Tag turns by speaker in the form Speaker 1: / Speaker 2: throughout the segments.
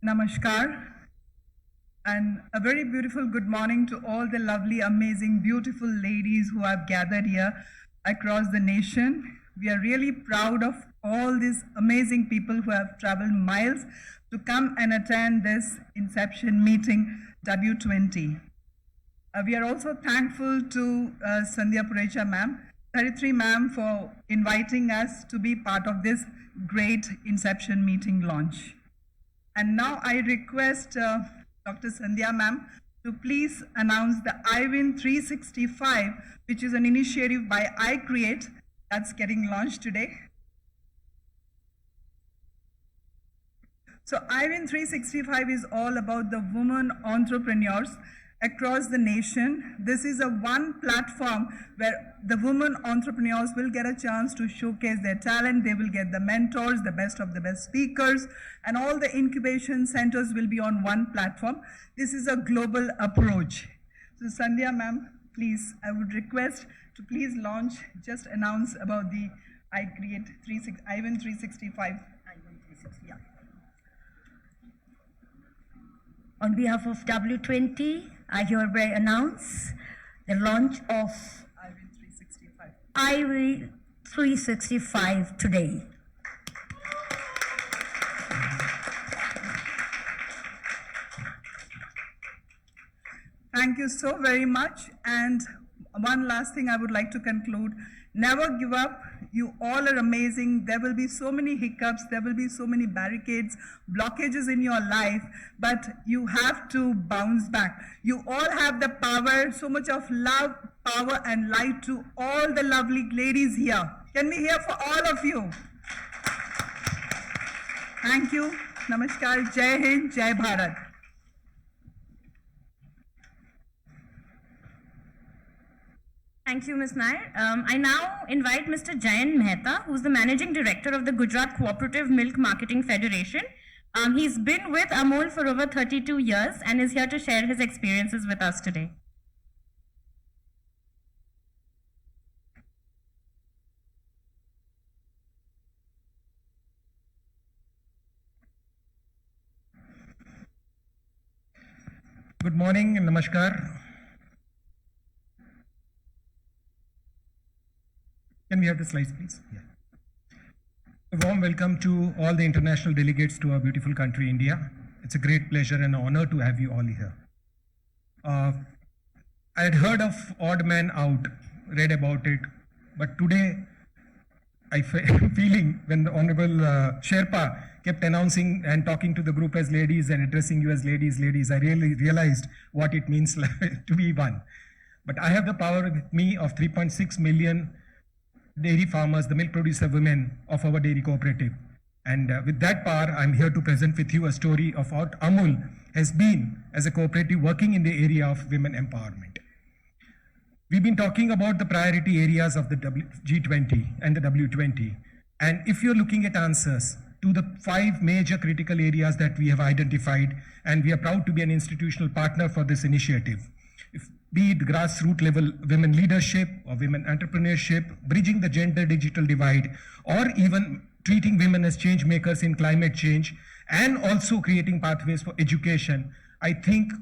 Speaker 1: Namaskar, and a very beautiful good morning to all the lovely, amazing, beautiful ladies who have gathered here across the nation. We are really proud of all these amazing people who have traveled miles to come and attend this Inception meeting W20. We are also thankful to Sandhya Purecha ma'am, 33 ma'am, for inviting us to be part of this great Inception meeting launch. And now I request Dr. Sandhya ma'am to please announce the IWIN 365, which is an initiative by iCreate that's getting launched today. So IWIN 365 is all about the women entrepreneurs across the nation. This is a one platform where the women entrepreneurs will get a chance to showcase their talent. They will get the mentors, the best of the best speakers, and all the incubation centers will be on one platform. This is a global approach. So Sandhya ma'am, please, I would request to please launch, just announce about the iCreate IWIN 365. Yeah.
Speaker 2: On behalf of W20, I hereby announce the launch of IWIN 365 today.
Speaker 1: Thank you so very much. And one last thing I would like to conclude. Never give up. You all are amazing. There will be so many hiccups. There will be so many barricades, blockages in your life, but you have to bounce back. You all have the power, so much of love, power, and light to all the lovely ladies here. Can we hear for all of you? Thank you. Namaskar. Jayen, Jai Bharat.
Speaker 3: Thank you, Ms. Nair. I now invite Mr. Jayen Mehta, who's the Managing Director of the Gujarat Cooperative Milk Marketing Federation. He's been with Amul for over 32 years and is here to share his experiences with us today.
Speaker 4: Good morning and namaskar. Can we have the slides, please? Yeah. A warm welcome to all the international delegates to our beautiful country, India. It's a great pleasure and honor to have you all here. I had heard of Odd Man Out, read about it, but today I'm feeling when the Honorable Sherpa kept announcing and talking to the group as ladies and addressing you as ladies, I really realized what it means to be one. But I have the power with me of 3.6 million dairy farmers, the milk producer women of our dairy cooperative. And with that power, I'm here to present with you a story of what Amul has been as a cooperative working in the area of women empowerment. We've been talking about the priority areas of the G20 and the W20. And if you're looking at answers to the 5 major critical areas that we have identified, and we are proud to be an institutional partner for this initiative, be it grassroots level women leadership or women entrepreneurship, bridging the gender digital divide, or even treating women as change makers in climate change, and also creating pathways for education, I think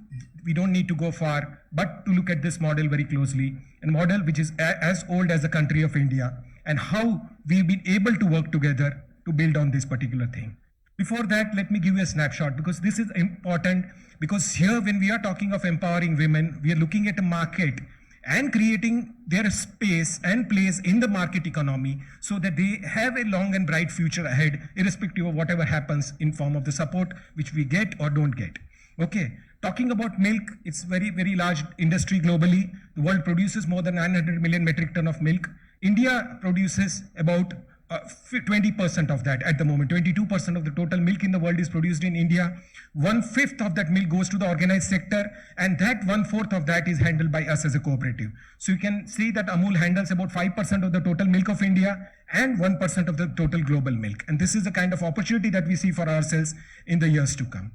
Speaker 4: we don't need to go far, but to look at this model very closely, a model which is as old as the country of India, and how we've been able to work together to build on this particular thing. Before that, let me give you a snapshot, because this is important, because here when we are talking of empowering women, we are looking at a market and creating their space and place in the market economy so that they have a long and bright future ahead, irrespective of whatever happens in form of the support which we get or don't get. Okay, talking about milk, it's very, very large industry globally. The world produces more than 900 million metric ton of milk. India produces about 20% of that at the moment. 22% of the total milk in the world is produced in India. 1/5 of that milk goes to the organized sector, and that 1/4 of that is handled by us as a cooperative. So you can see that Amul handles about 5% of the total milk of India and 1% of the total global milk. And this is the kind of opportunity that we see for ourselves in the years to come.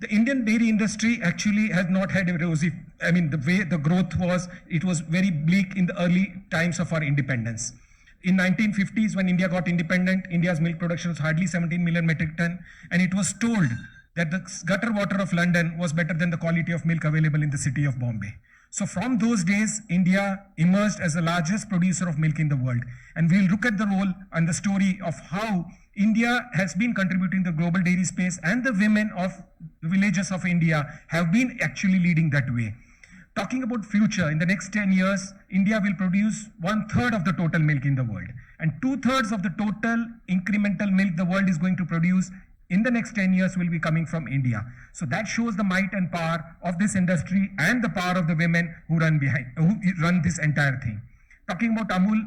Speaker 4: The Indian dairy industry actually has not had a rosy, the way the growth was, it was very bleak in the early times of our independence. In 1950s, when India got independent, India's milk production was hardly 17 million metric ton, and it was told that the gutter water of London was better than the quality of milk available in the city of Bombay. So from those days, India emerged as the largest producer of milk in the world. And we'll look at the role and the story of how India has been contributing to the global dairy space, and the women of the villages of India have been actually leading that way. Talking about future, in the next 10 years, India will produce 1/3 of the total milk in the world. And 2/3 of the total incremental milk the world is going to produce in the next 10 years will be coming from India. So that shows the might and power of this industry and the power of the women who run this entire thing. Talking about Amul,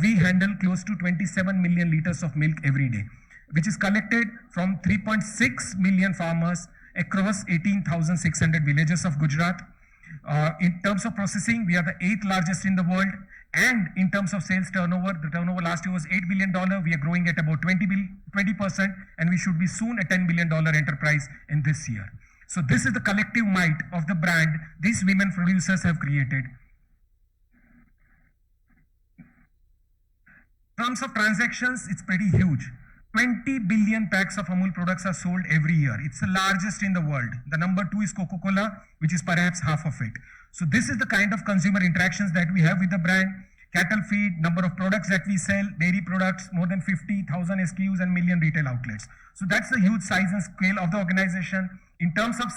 Speaker 4: we handle close to 27 million liters of milk every day, which is collected from 3.6 million farmers across 18,600 villages of Gujarat. In terms of processing, we are the 8th largest in the world. And in terms of sales turnover, the turnover last year was $8 billion. We are growing at about 20%, and we should be soon a $10 billion enterprise in this year. So this is the collective might of the brand these women producers have created. In terms of transactions, it's pretty huge. 20 billion packs of Amul products are sold every year. It's the largest in the world. The number 2 is Coca-Cola, which is perhaps half of it. So this is the kind of consumer interactions that we have with the brand. Cattle feed, number of products that we sell, dairy products, more than 50,000 SKUs and million retail outlets. So that's the huge size and scale of the organization. In terms of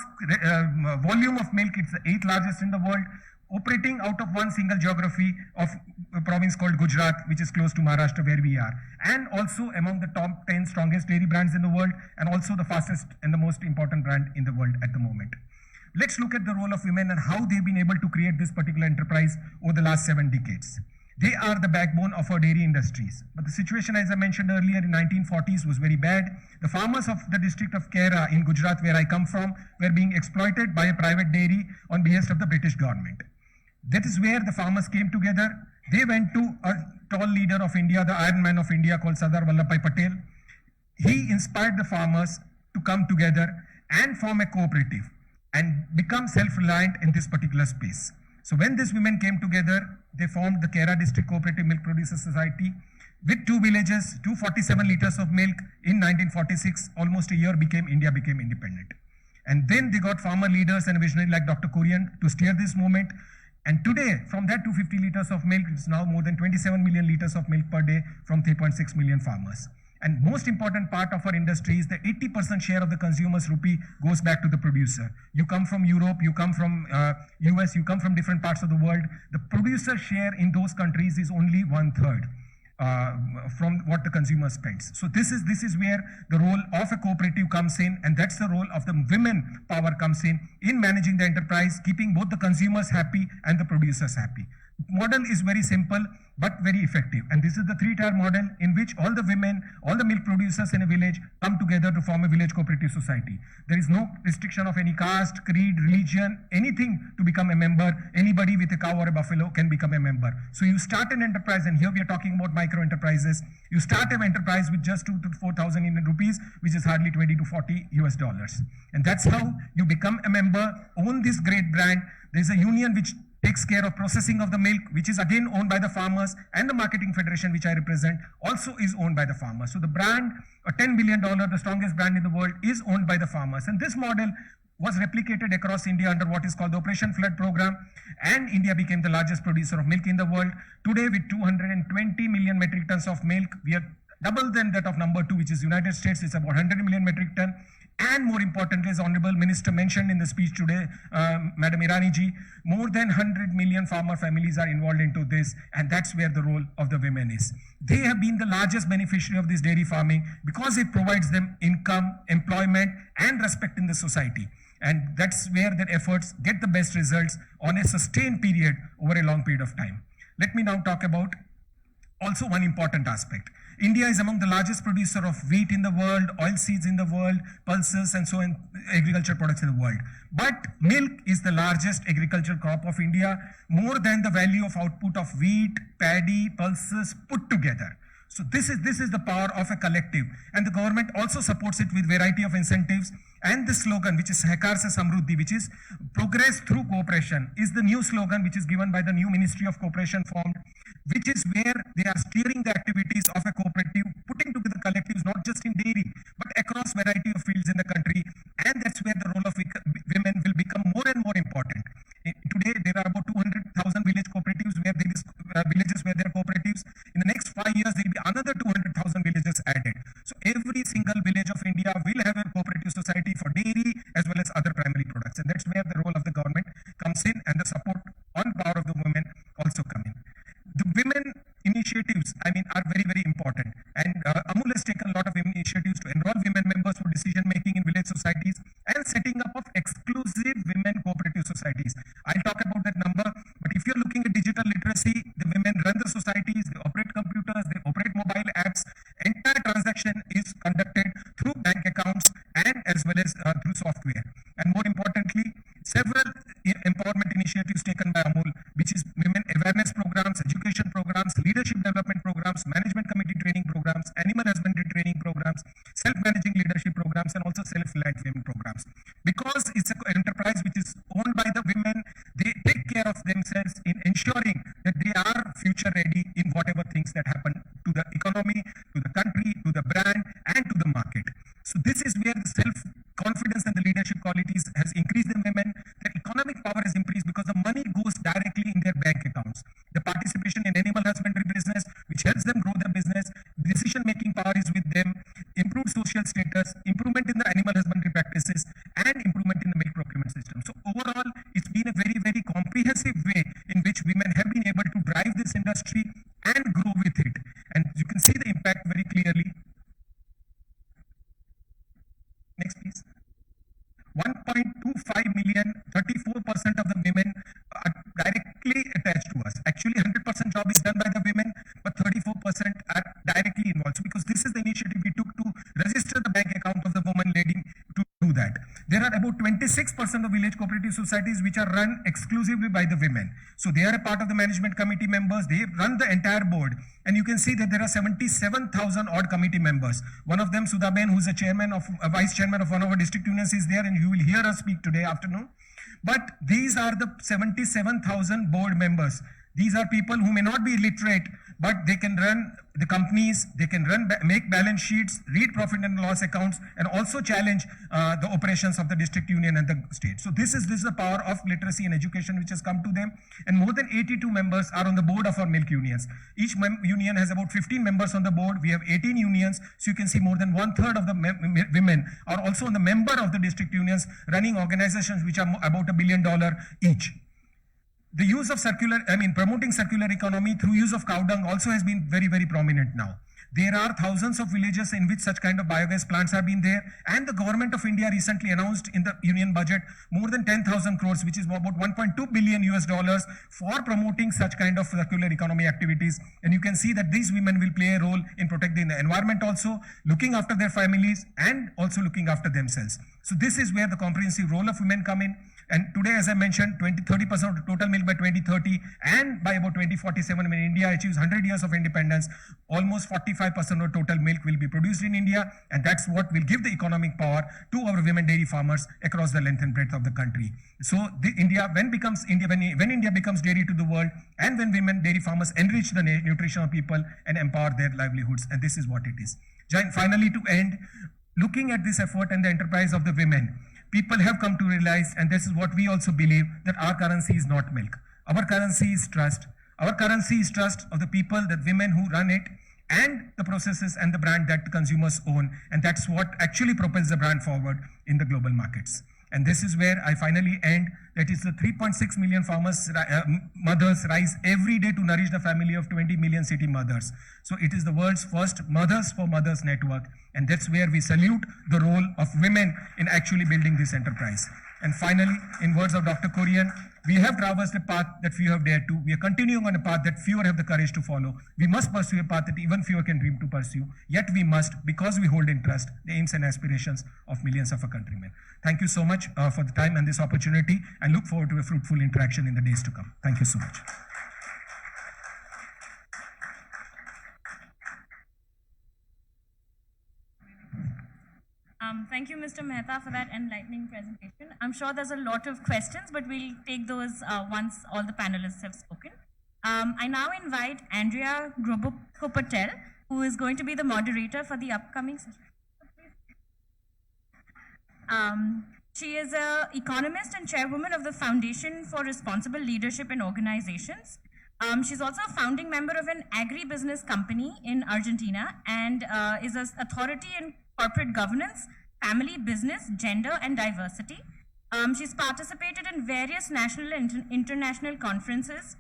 Speaker 4: volume of milk, it's the 8th largest in the world, operating out of one single geography of a province called Gujarat, which is close to Maharashtra where we are, and also among the top 10 strongest dairy brands in the world, and also the fastest and the most important brand in the world at the moment. Let's look at the role of women and how they've been able to create this particular enterprise over the last 7 decades. They are the backbone of our dairy industries. But the situation, as I mentioned earlier, in 1940s was very bad. The farmers of the district of Khera in Gujarat, where I come from, were being exploited by a private dairy on behest of the British government. That is where the farmers came together. They went to a tall leader of India, the Iron Man of India, called Sardar Vallabhbhai Patel. He inspired the farmers to come together and form a cooperative and become self-reliant in this particular space. So when these women came together, they formed the Khera District Cooperative Milk Producers Society with 2 villages, 247 liters of milk. In 1946, almost a year India became independent. And then they got farmer leaders and visionaries like Dr. Kurian to steer this movement. And today, from that 250 liters of milk, it's now more than 27 million liters of milk per day from 3.6 million farmers. And most important part of our industry is the 80% share of the consumer's rupee goes back to the producer. You come from Europe, you come from US, you come from different parts of the world. The producer share in those countries is only 1/3 from what the consumer spends. So this is where the role of a cooperative comes in, and that's the role of the women power comes in managing the enterprise, keeping both the consumers happy and the producers happy. Model is very simple but very effective, and this is the 3-tier model in which all the women, all the milk producers in a village come together to form a village cooperative society. There is no restriction of any caste, creed, religion, anything to become a member. Anybody with a cow or a buffalo can become a member. So you start an enterprise, and here we are talking about micro enterprises. You start an enterprise with just 2,000 to 4,000 Indian rupees, which is hardly 20 to 40 US dollars. And that's how you become a member, own this great brand. There's a union which takes care of processing of the milk, which is again owned by the farmers, and the marketing federation, which I represent, also is owned by the farmers. So the brand, a $10 billion, the strongest brand in the world, is owned by the farmers. And this model was replicated across India under what is called the Operation Flood program, and India became the largest producer of milk in the world. Today, with 220 million metric tons of milk, we are double than that of number 2, which is United States. It's about 100 million metric ton. And more importantly, as Honorable Minister mentioned in the speech today, Madam Irani ji, more than 100 million farmer families are involved into this, and that's where the role of the women is. They have been the largest beneficiary of this dairy farming because it provides them income, employment, and respect in the society. And that's where their efforts get the best results on a sustained period over a long period of time. Let me now talk about also one important aspect. India is among the largest producer of wheat in the world, oilseeds in the world, pulses, and so on, agriculture products in the world. But milk is the largest agricultural crop of India, more than the value of output of wheat, paddy, pulses put together. So this is the power of a collective, and the government also supports it with variety of incentives. And the slogan, which is Sahkar se Samruddhi, which is progress through cooperation, is the new slogan which is given by the new Ministry of Cooperation formed, which is where they are steering the activities of a cooperative, putting together collectives not just in dairy but across variety of fields in the country, and village of India will have a cooperative society for dairy as well as other primary products. And that's where the role of the government comes in and the support on power of the women also come in. The women initiatives, are very, very important. And Amul has taken a lot of initiatives to enroll women members for decision making in village societies and setting up of exclusive women cooperative societies. I'll talk about that number, but if you're looking at digital literacy, the women run the societies, they operate computers, they operate mobile apps. Entire transaction is conducted through bank accounts and as well as through software. And more importantly, several empowerment initiatives taken by Amul, which is women awareness programs, education programs, leadership development programs, management committee training programs, animal husbandry training programs, self-managing leadership programs, and also self-reliant women programs. Because it's an enterprise which is owned by the women, they take care of themselves in ensuring that they are future ready in whatever things that happen to the economy, to the country, to the brand, and to the market. So this is where the self-confidence and the leadership qualities has increased in women. Their economic power has increased because the money goes directly in their bank accounts. The participation in animal husbandry business, which helps them grow their business, decision-making power is with them, improved social status, improvement in the animal husbandry practices, and improvement in the milk procurement system. So overall, it's been a very, very comprehensive way in which women have been able to drive this industry and grow with it. And you can see the impact very clearly. Next, please. 1.25 million, 34% of the women are directly attached to us. Actually, 100% job is done by the women, but 34% are directly involved. So because this is the initiative we took to register the bank account of the woman leading to do that. There are about 26% of village cooperative societies which are run exclusively by the women. So they are a part of the management committee members. They run the entire board. And you can see that there are 77,000 odd committee members. One of them, Sudhaben, who's a vice chairman of one of our district unions, is there, and you will hear us speak today afternoon. But these are the 77,000 board members. These are people who may not be literate, but they can run the companies, they can make balance sheets, read profit and loss accounts, and also challenge the operations of the district union and the state. So this is the power of literacy and education which has come to them. And more than 82 members are on the board of our milk unions. Each union has about 15 members on the board. We have 18 unions. So you can see more than 1/3 of the women are also on the member of the district unions, running organizations which are about $1 billion each. The use of promoting circular economy through use of cow dung also has been very, very prominent now. There are thousands of villages in which such kind of biogas plants have been there, and the government of India recently announced in the union budget more than 10,000 crores, which is about $1.2 billion for promoting such kind of circular economy activities. And you can see that these women will play a role in protecting the environment also, looking after their families, and also looking after themselves. So this is where the comprehensive role of women come in. And today, as I mentioned, 30% of the total milk by 2030, and by about 2047, when India achieves 100 years of independence, almost 45% of total milk will be produced in India, and that's what will give the economic power to our women dairy farmers across the length and breadth of the country. So when India becomes dairy to the world, and when women dairy farmers enrich the nutrition of people and empower their livelihoods, and this is what it is. Jayen, finally, to end, looking at this effort and the enterprise of the women, people have come to realize, and this is what we also believe, that our currency is not milk. Our currency is trust. Our currency is trust of the people, the women who run it, and the processes and the brand that the consumers own. And that's what actually propels the brand forward in the global markets. And this is where I finally end. That is the 3.6 million mothers rise every day to nourish the family of 20 million city mothers. So it is the world's first Mothers for Mothers network. And that's where we salute the role of women in actually building this enterprise. And finally, in words of Dr. Korean, we have traversed a path that few have dared to. We are continuing on a path that fewer have the courage to follow. We must pursue a path that even fewer can dream to pursue. Yet we must, because we hold in trust the aims and aspirations of millions of our countrymen. Thank you so much for the time and this opportunity, and look forward to a fruitful interaction in the days to come. Thank you so much.
Speaker 3: Thank you, Mr. Mehta, for that enlightening presentation. I'm sure there's a lot of questions, but we'll take those once all the panelists have spoken. I now invite Andrea Grobocopatel, who is going to be the moderator for the upcoming session. She is an economist and chairwoman of the Foundation for Responsible Leadership in Organizations. She's also a founding member of an agribusiness company in Argentina, and is an authority in corporate governance, family, business, gender, and diversity. She's participated in various national and international conferences,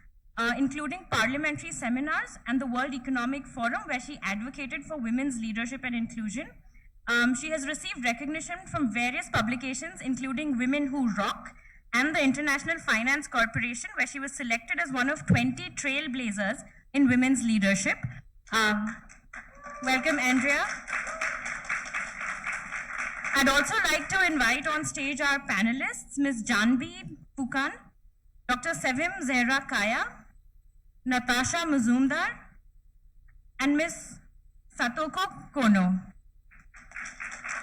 Speaker 3: including parliamentary seminars and the World Economic Forum, where she advocated for women's leadership and inclusion. She has received recognition from various publications, including Women Who Rock and the International Finance Corporation, where she was selected as one of 20 trailblazers in women's leadership. Welcome, Andrea. I'd also like to invite on stage our panelists, Ms. Jahnabi, Phookan, Dr. Sevim, Zehra, Natasha, Majumdar, and Ms. Satoko Kono.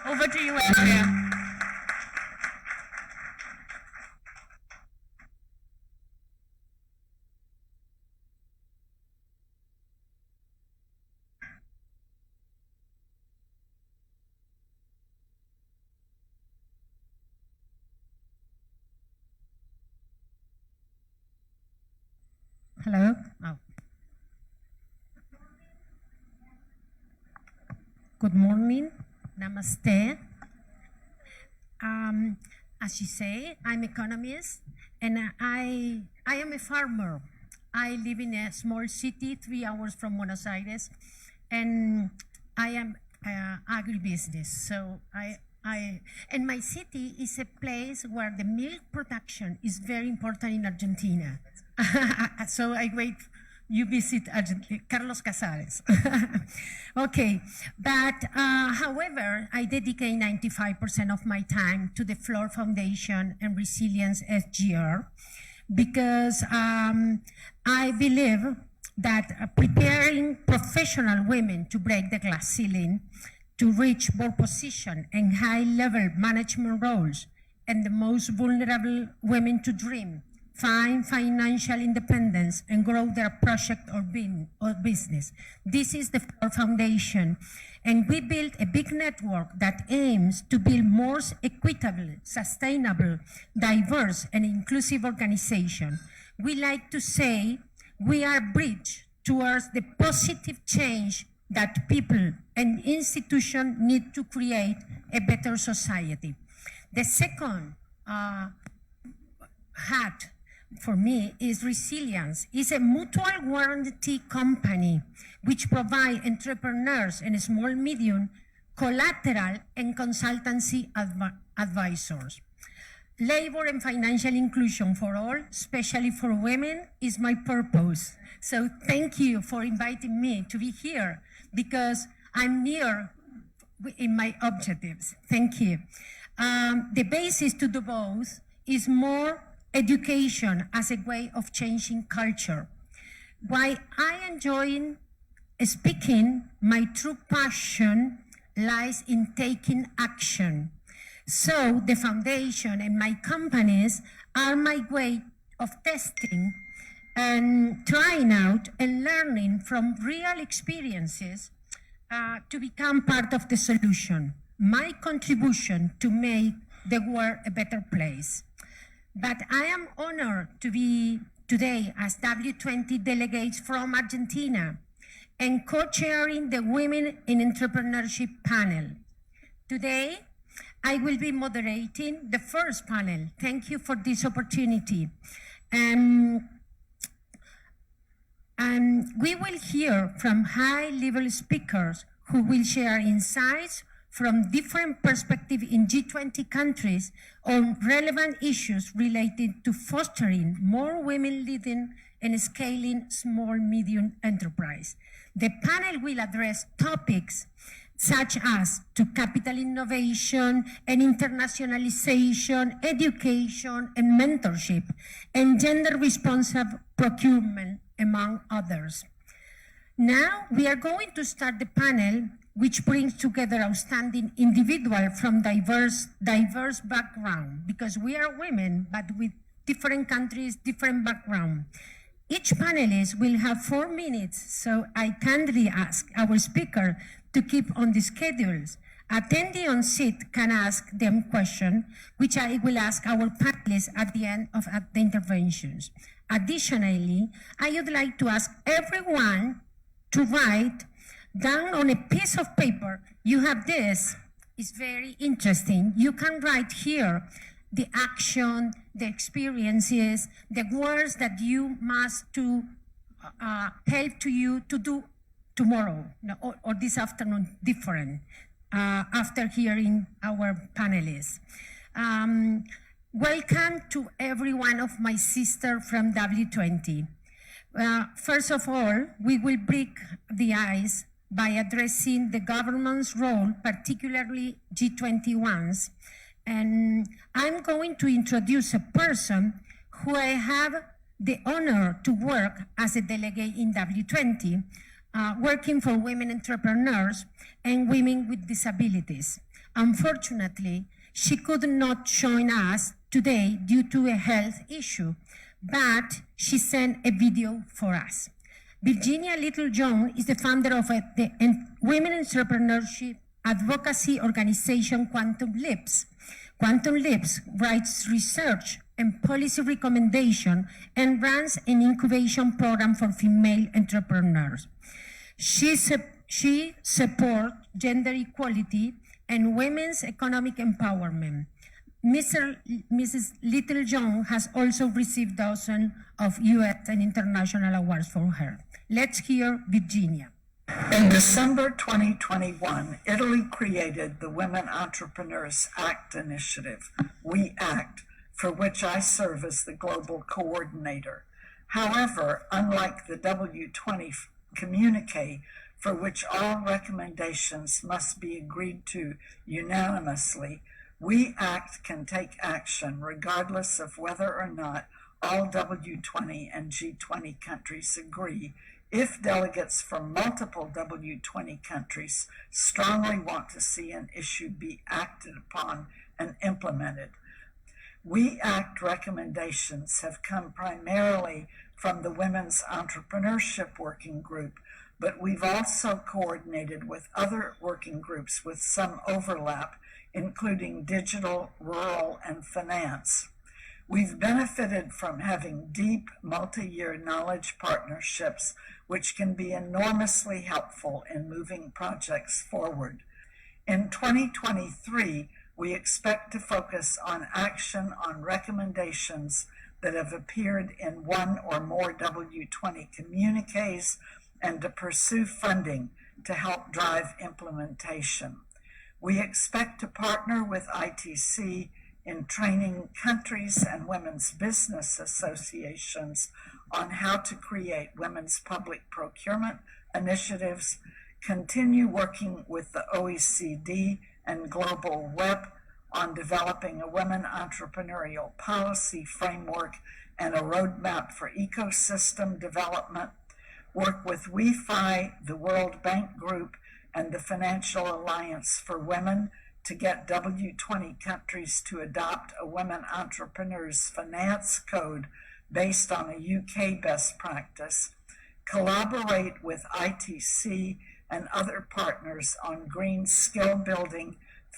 Speaker 3: Over to you, Andrea.
Speaker 5: Hello. Oh. Good morning. Namaste. As you say, I'm Economist, and I am a farmer. I live in a small city 3 hours from Buenos Aires, and I am agribusiness. So and my city is a place where the milk production is very important in Argentina. So I wait you visit Argentina, Carlos Casares. Okay, but however, I dedicate 95% of my time to the FLOR Foundation and Resilience SGR because I believe that preparing professional women to break the glass ceiling, to reach board position and high-level management roles, and the most vulnerable women to dream, find financial independence, and grow their project or business. This is the FLOR Foundation, and we built a big network that aims to build more equitable, sustainable, diverse, and inclusive organization. We like to say we are a bridge towards the positive change that people and institutions need to create a better society. The second hat for me is Resilience. It's a mutual warranty company which provides entrepreneurs and small medium collateral and consultancy advisors. Labor and financial inclusion for all, especially for women, is my purpose. So thank you for inviting me to be here because I'm near in my objectives. Thank you. The basis to do both is more education as a way of changing culture. While I enjoy speaking, my true passion lies in taking action. So the foundation and my companies are my way of testing and trying out and learning from real experiences to become part of the solution. My contribution to make the world a better place. But I am honored to be today as W20 delegates from Argentina and co-chairing the Women in Entrepreneurship panel. Today, I will be moderating the first panel. Thank you for this opportunity. And we will hear from high-level speakers who will share insights from different perspectives in G20 countries on relevant issues related to fostering more women leading and scaling small-medium enterprise. The panel will address topics such as to capital innovation and internationalization, education and mentorship, and gender-responsive procurement, among others. Now we are going to start the panel which brings together outstanding individuals from diverse background, because we are women, but with different countries, different background. Each panelist will have 4 minutes, so I kindly ask our speaker to keep on the schedules. Attendee on seat can ask them questions, which I will ask our panelists at the end of the interventions. Additionally, I would like to ask everyone to write down on a piece of paper. You have this. is very interesting. You can write here the action, the experiences, the words that you must to help to you to do tomorrow or this afternoon different after hearing our panelists. Welcome to every one of my sisters from W20. First of all, we will break the ice by addressing the government's role, particularly G21's. And I'm going to introduce a person who I have the honor to work as a delegate in W20, working for women entrepreneurs and women with disabilities. Unfortunately, she could not join us today due to a health issue, but she sent a video for us. Virginia Littlejohn is the founder of the women entrepreneurship advocacy organization Quantum Leaps. Quantum Leaps writes research and policy recommendation and runs an incubation program for female entrepreneurs. She supports gender equality and women's economic empowerment. Mrs. Littlejohn has also received dozens of US and international awards for her. Let's hear Virginia.
Speaker 6: In December 2021, Italy created the Women Entrepreneurs Act initiative, We Act, for which I serve as the global coordinator. However, unlike the W20 communique, for which all recommendations must be agreed to unanimously, We Act can take action regardless of whether or not all W20 and G20 countries agree, if delegates from multiple W20 countries strongly want to see an issue be acted upon and implemented. We Act recommendations have come primarily from the Women's Entrepreneurship Working Group, but we've also coordinated with other working groups with some overlap, including digital, rural, and finance. We've benefited from having deep multi-year knowledge partnerships, which can be enormously helpful in moving projects forward. In 2023, we expect to focus on action on recommendations that have appeared in one or more W20 communiques and to pursue funding to help drive implementation. We expect to partner with ITC in training countries and women's business associations on how to create women's public procurement initiatives, continue working with the OECD and Global Web on developing a women entrepreneurial policy framework and a roadmap for ecosystem development, work with WeFi, the World Bank Group, and the Financial Alliance for Women to get W20 countries to adopt a women entrepreneurs finance code based on a UK best practice, collaborate with ITC and other partners on green skill building,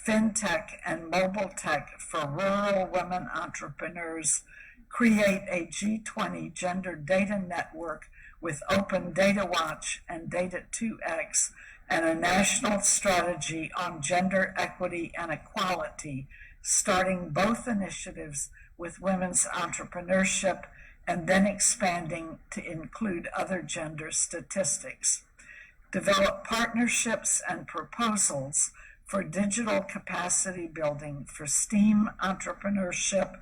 Speaker 6: fintech and mobile tech for rural women entrepreneurs, create a G20 gender data network with Open Data Watch and Data 2X, and a national strategy on gender equity and equality, starting both initiatives with women's entrepreneurship and then expanding to include other gender statistics. Develop partnerships and proposals for digital capacity building for STEAM entrepreneurship,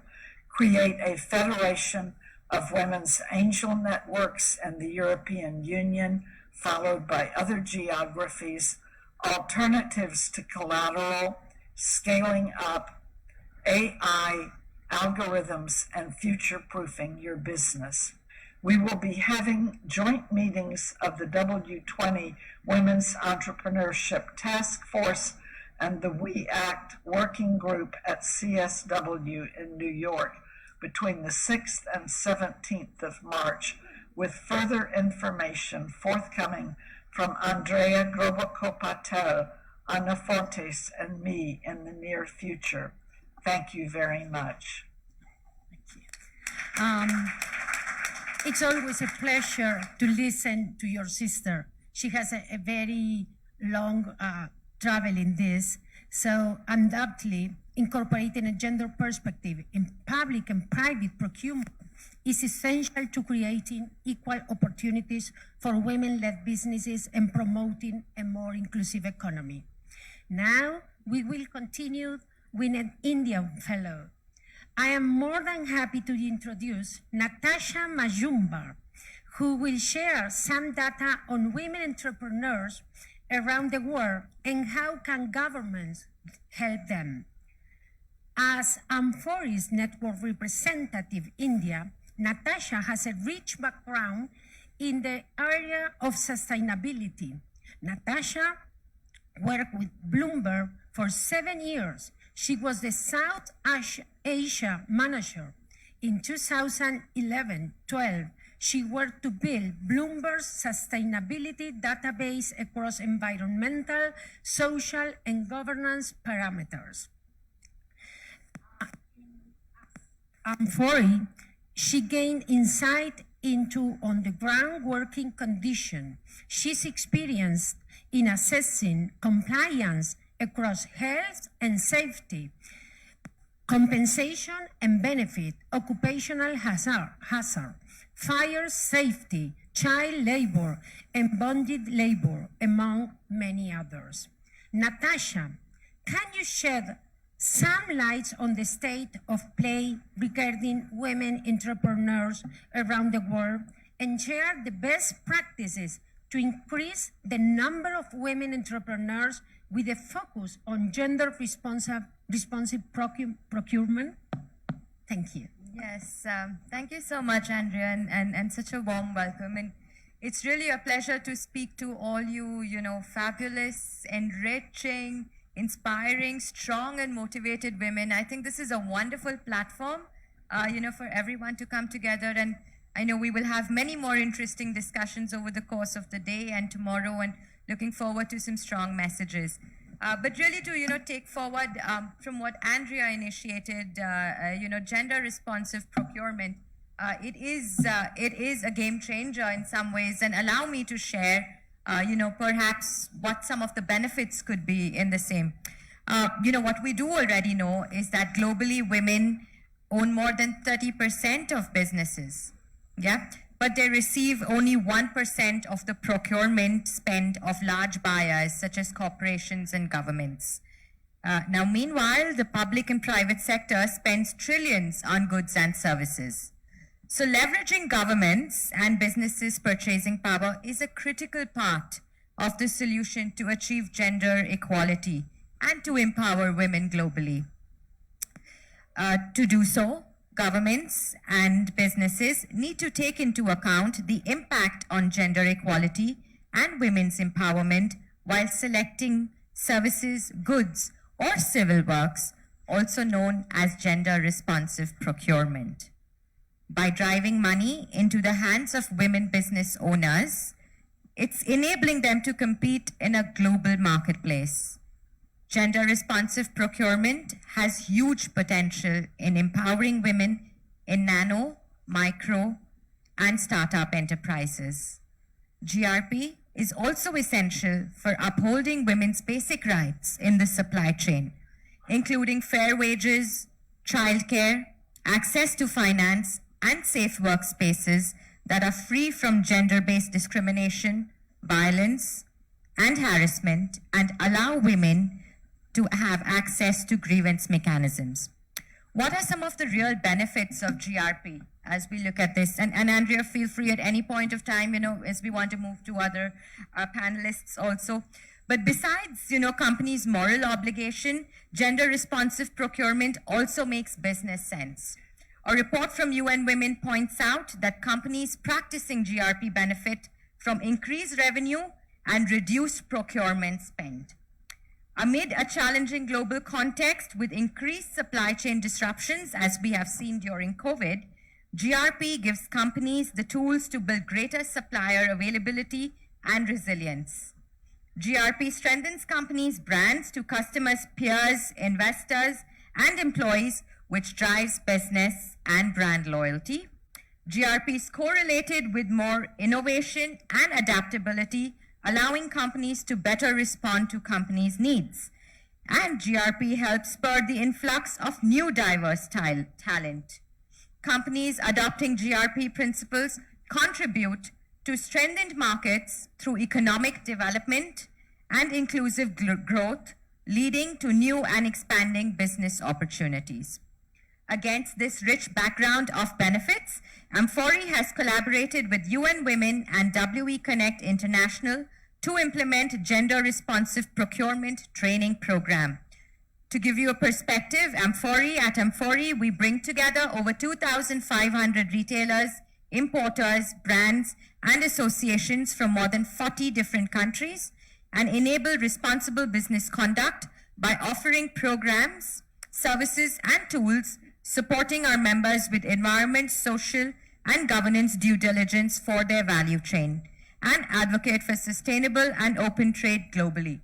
Speaker 6: create a federation of women's angel networks in the European Union, followed by other geographies, alternatives to collateral, scaling up, AI, algorithms, and future-proofing your business. We will be having joint meetings of the W20 Women's Entrepreneurship Task Force and the We Act Working Group at CSW in New York between the 6th and 17th of March, with further information forthcoming from Andrea, Grobocopatel, Ana Fontes, and me in the near future. Thank you very much.
Speaker 5: It's always a pleasure to listen to your sister. She has a very long travel in this. So undoubtedly, incorporating a gender perspective in public and private procurement is essential to creating equal opportunities for women-led businesses and promoting a more inclusive economy. Now, we will continue with an Indian fellow. I am more than happy to introduce Natasha Majumdar, who will share some data on women entrepreneurs around the world and how can governments help them. As Amfori's network representative in India, Natasha has a rich background in the area of sustainability. Natasha worked with Bloomberg for 7 years. She was the South Asia manager. In 2011-12, she worked to build Bloomberg's sustainability database across environmental, social, and governance parameters. Amfori, she gained insight into on-the-ground working conditions. She's experienced in assessing compliance across health and safety, compensation and benefit, occupational hazard, fire safety, child labor, and bonded labor, among many others. Natasha, can you shed some light on the state of play regarding women entrepreneurs around the world and share the best practices to increase the number of women entrepreneurs with a focus on gender responsive procurement? Thank you.
Speaker 7: Yes, thank you so much, Andrea, and such a warm welcome. And it's really a pleasure to speak to all you, fabulous, enriching, inspiring, strong, and motivated women. I think this is a wonderful platform, for everyone to come together. And I know we will have many more interesting discussions over the course of the day and tomorrow, and looking forward to some strong messages. But really to, take forward from what Andrea initiated, gender responsive procurement, it is a game changer in some ways. And allow me to share, perhaps what some of the benefits could be in the same. What we do already know is that globally women own more than 30% of businesses, yeah? But they receive only 1% of the procurement spend of large buyers such as corporations and governments. Now, meanwhile, the public and private sector spends trillions on goods and services. So leveraging governments and businesses' purchasing power is a critical part of the solution to achieve gender equality and to empower women globally. To do so, governments and businesses need to take into account the impact on gender equality and women's empowerment while selecting services, goods, or civil works, also known as gender responsive procurement. By driving money into the hands of women business owners, it's enabling them to compete in a global marketplace. Gender responsive procurement has huge potential in empowering women in nano, micro, and startup enterprises. GRP is also essential for upholding women's basic rights in the supply chain, including fair wages, childcare, access to finance, and safe workspaces that are free from gender-based discrimination, violence, and harassment, and allow women to have access to grievance mechanisms. What are some of the real benefits of GRP as we look at this? And Andrea, feel free at any point of time, as we want to move to other panelists also. But besides, companies' moral obligation, gender responsive procurement also makes business sense. A report from UN Women points out that companies practicing GRP benefit from increased revenue and reduced procurement spend. Amid a challenging global context with increased supply chain disruptions, as we have seen during COVID, GRP gives companies the tools to build greater supplier availability and resilience. GRP strengthens companies' brands to customers, peers, investors, and employees, which drives business and brand loyalty. GRP is correlated with more innovation and adaptability, allowing companies to better respond to companies' needs. and GRP helps spur the influx of new diverse talent. Companies adopting GRP principles contribute to strengthened markets through economic development and inclusive growth, leading to new and expanding business opportunities. Against this rich background of benefits, Amfori has collaborated with UN Women and WE Connect International to implement gender-responsive procurement training program. To give you a perspective, at Amfori, we bring together over 2,500 retailers, importers, brands, and associations from more than 40 different countries and enable responsible business conduct by offering programs, services, and tools supporting our members with environment, social, and governance due diligence for their value chain, and advocate for sustainable and open trade globally.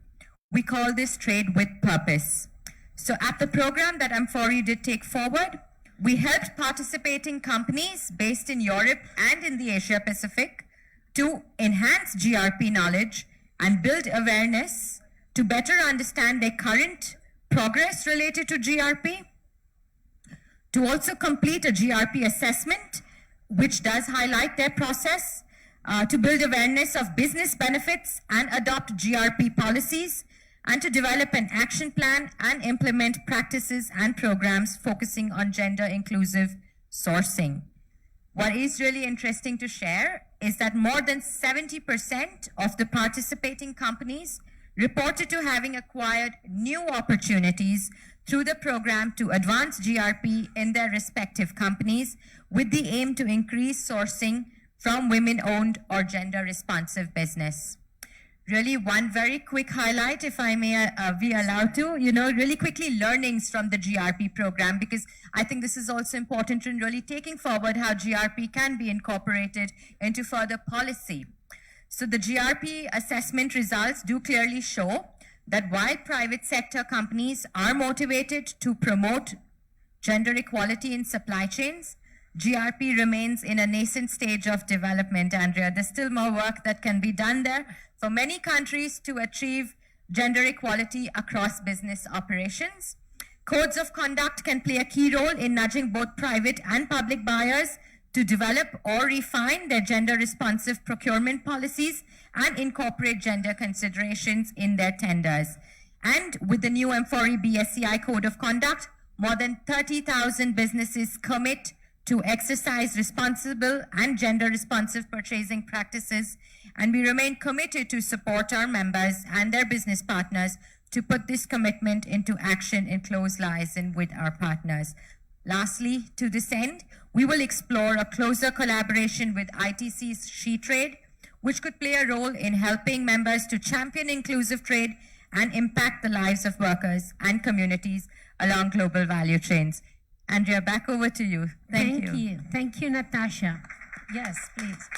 Speaker 7: We call this trade with purpose. So at the program that Amfori did take forward, we helped participating companies based in Europe and in the Asia Pacific to enhance GRP knowledge and build awareness to better understand their current progress related to GRP, to also complete a GRP assessment, which does highlight their process, to build awareness of business benefits and adopt GRP policies, and to develop an action plan and implement practices and programs focusing on gender inclusive sourcing. What is really interesting to share is that more than 70% of the participating companies reported to having acquired new opportunities through the program to advance GRP in their respective companies with the aim to increase sourcing from women-owned or gender-responsive business. Really one very quick highlight, if I may be allowed to, really quickly learnings from the GRP program, because I think this is also important in really taking forward how GRP can be incorporated into further policy. So the GRP assessment results do clearly show that while private sector companies are motivated to promote gender equality in supply chains, GRP remains in a nascent stage of development, Andrea. There's still more work that can be done there for many countries to achieve gender equality across business operations. Codes of conduct can play a key role in nudging both private and public buyers to develop or refine their gender-responsive procurement policies and incorporate gender considerations in their tenders. And with the new Amfori BSCI Code of Conduct, more than 30,000 businesses commit to exercise responsible and gender-responsive purchasing practices, and we remain committed to support our members and their business partners to put this commitment into action in close liaison with our partners. Lastly, to this end, we will explore a closer collaboration with ITC's She Trade, which could play a role in helping members to champion inclusive trade and impact the lives of workers and communities along global value chains. Andrea, back over to you. Thank you.
Speaker 5: Thank you, Natasha. Yes, please.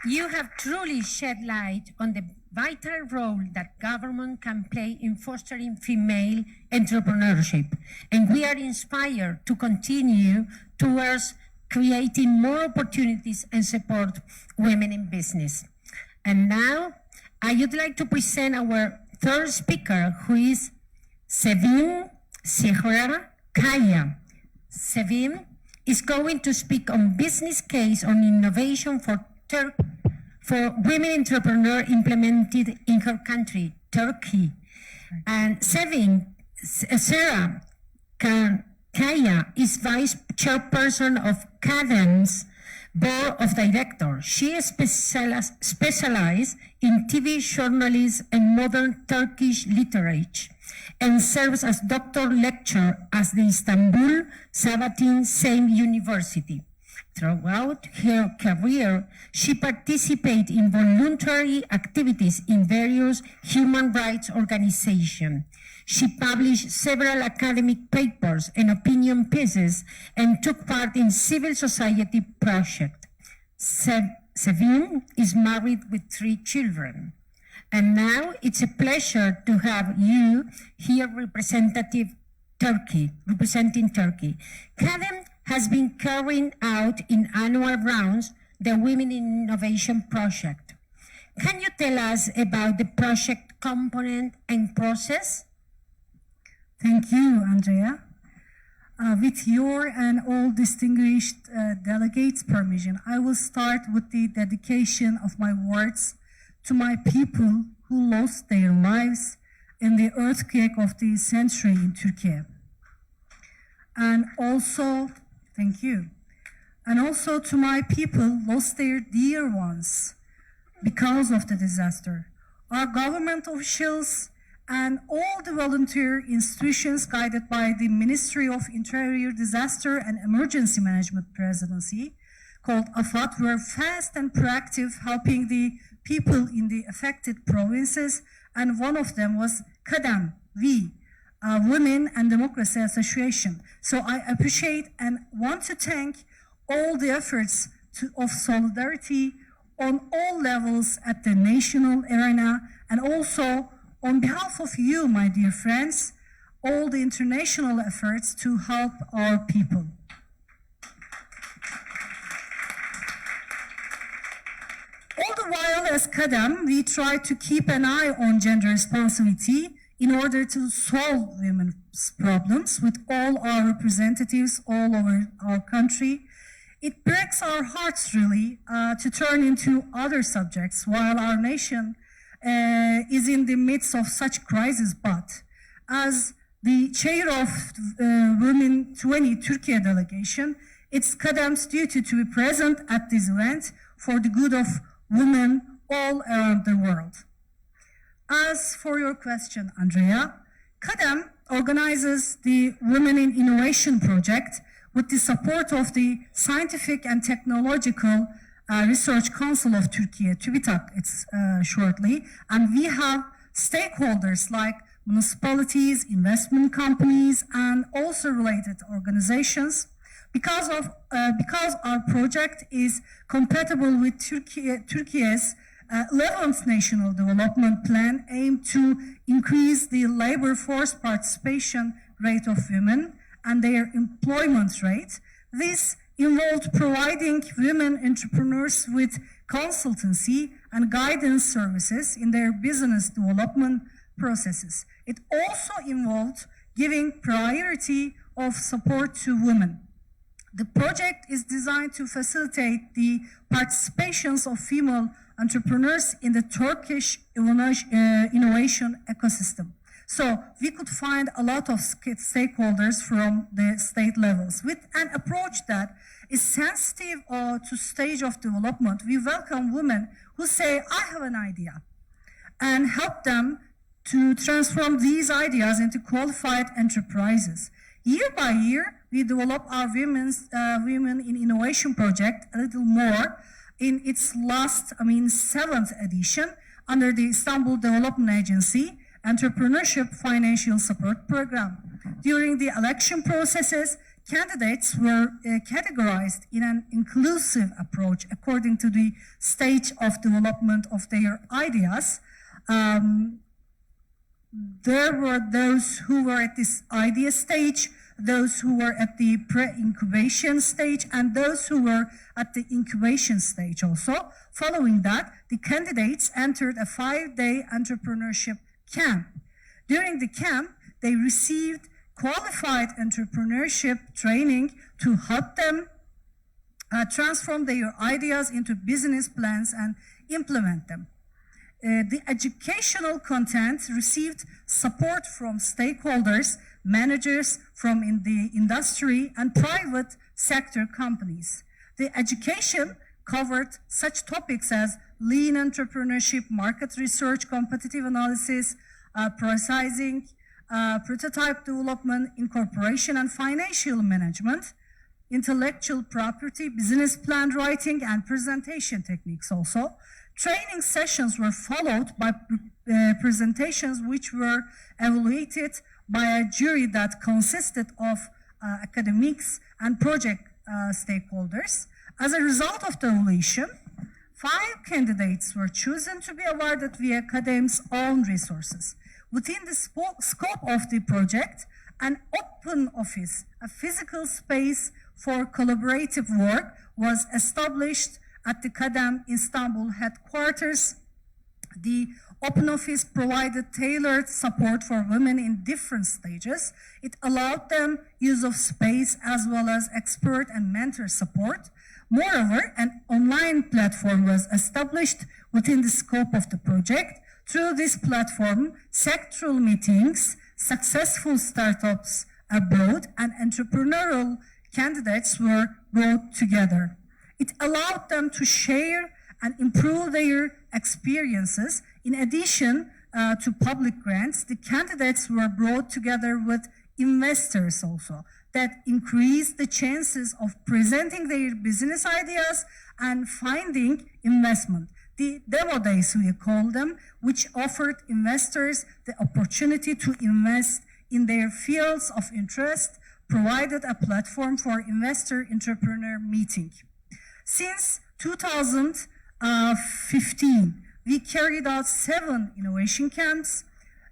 Speaker 5: You have truly shed light on the vital role that government can play in fostering female entrepreneurship. And we are inspired to continue towards creating more opportunities and support women in business. And now, I would like to present our third speaker, who is Sevim Zehra Kaya. Sevim is going to speak on business case on innovation for women entrepreneurs implemented in her country, Turkey. And Sevim Zehra Kaya is vice chairperson of KADEM's board of directors. She specializes in TV journalism and modern Turkish literature, and serves as doctor lecturer at the Istanbul Sabahattin Same University. Throughout her career, she participated in voluntary activities in various human rights organizations. She published several academic papers and opinion pieces and took part in civil society projects. Sevim is married with 3 children. And now it's a pleasure to have you here representing Turkey. KADEM has been carrying out in annual rounds the Women in Innovation Project. Can you tell us about the project component and process?
Speaker 8: Thank you, Andrea. With your and all distinguished delegates' permission, I will start with the dedication of my words to my people who lost their lives in the earthquake of the century in Turkey. And also, thank you. And also to my people lost their dear ones because of the disaster. Our government officials and all the volunteer institutions guided by the Ministry of Interior Disaster and Emergency Management Presidency, called AFAD, were fast and proactive, helping the people in the affected provinces, and one of them was KADEM, Women and Democracy Association. So I appreciate and want to thank all the efforts of solidarity on all levels at the national arena, and also on behalf of you, my dear friends, all the international efforts to help our people. All the while, as KADEM, we try to keep an eye on gender responsibility in order to solve women's problems with all our representatives all over our country. It breaks our hearts, really, to turn into other subjects while our nation is in the midst of such crisis. But as the chair of W20 Turkey delegation, it's KADEM's duty to be present at this event for the good of women all around the world. As for your question, Andrea, KADEM organizes the Women in Innovation project with the support of the Scientific and Technological Research Council of Turkey, TÜBİTAK, it's shortly, and we have stakeholders like municipalities, investment companies, and also related organizations. Because our project is compatible with Turkey's 11th National Development Plan, aimed to increase the labor force participation rate of women and their employment rate. This involved providing women entrepreneurs with consultancy and guidance services in their business development processes. It also involved giving priority of support to women. The project is designed to facilitate the participations of female entrepreneurs in the Turkish innovation ecosystem. So we could find a lot of stakeholders from the state levels. With an approach that is sensitive to stage of development, we welcome women who say, I have an idea, and help them to transform these ideas into qualified enterprises. Year by year, we develop our Women in Innovation project a little more in its last, 7th edition under the Istanbul Development Agency Entrepreneurship Financial Support Program. During the election processes, candidates were categorized in an inclusive approach according to the stage of development of their ideas. There were those who were at this idea stage, those who were at the pre-incubation stage, and those who were at the incubation stage also. Following that, the candidates entered a 5-day entrepreneurship camp. During the camp, they received qualified entrepreneurship training to help them transform their ideas into business plans and implement them. The educational content received support from stakeholders, managers from the industry, and private sector companies. The education covered such topics as lean entrepreneurship, market research, competitive analysis, processing, prototype development, incorporation and financial management, intellectual property, business plan writing, and presentation techniques also. Training sessions were followed by presentations which were evaluated by a jury that consisted of academics and project stakeholders. As a result of the evaluation, 5 candidates were chosen to be awarded via KADEM's own resources. Within the scope of the project, an open office, a physical space for collaborative work, was established at the KADEM Istanbul headquarters The Open Office provided tailored support for women in different stages. It allowed them use of space as well as expert and mentor support. Moreover, an online platform was established within the scope of the project. Through this platform, sectoral meetings, successful startups abroad, and entrepreneurial candidates were brought together. It allowed them to share and improve their experiences. In addition to public grants, the candidates were brought together with investors also that increased the chances of presenting their business ideas and finding investment. The demo days, we call them, which offered investors the opportunity to invest in their fields of interest, provided a platform for investor-entrepreneur meeting. Since 2015, we carried out 7 innovation camps.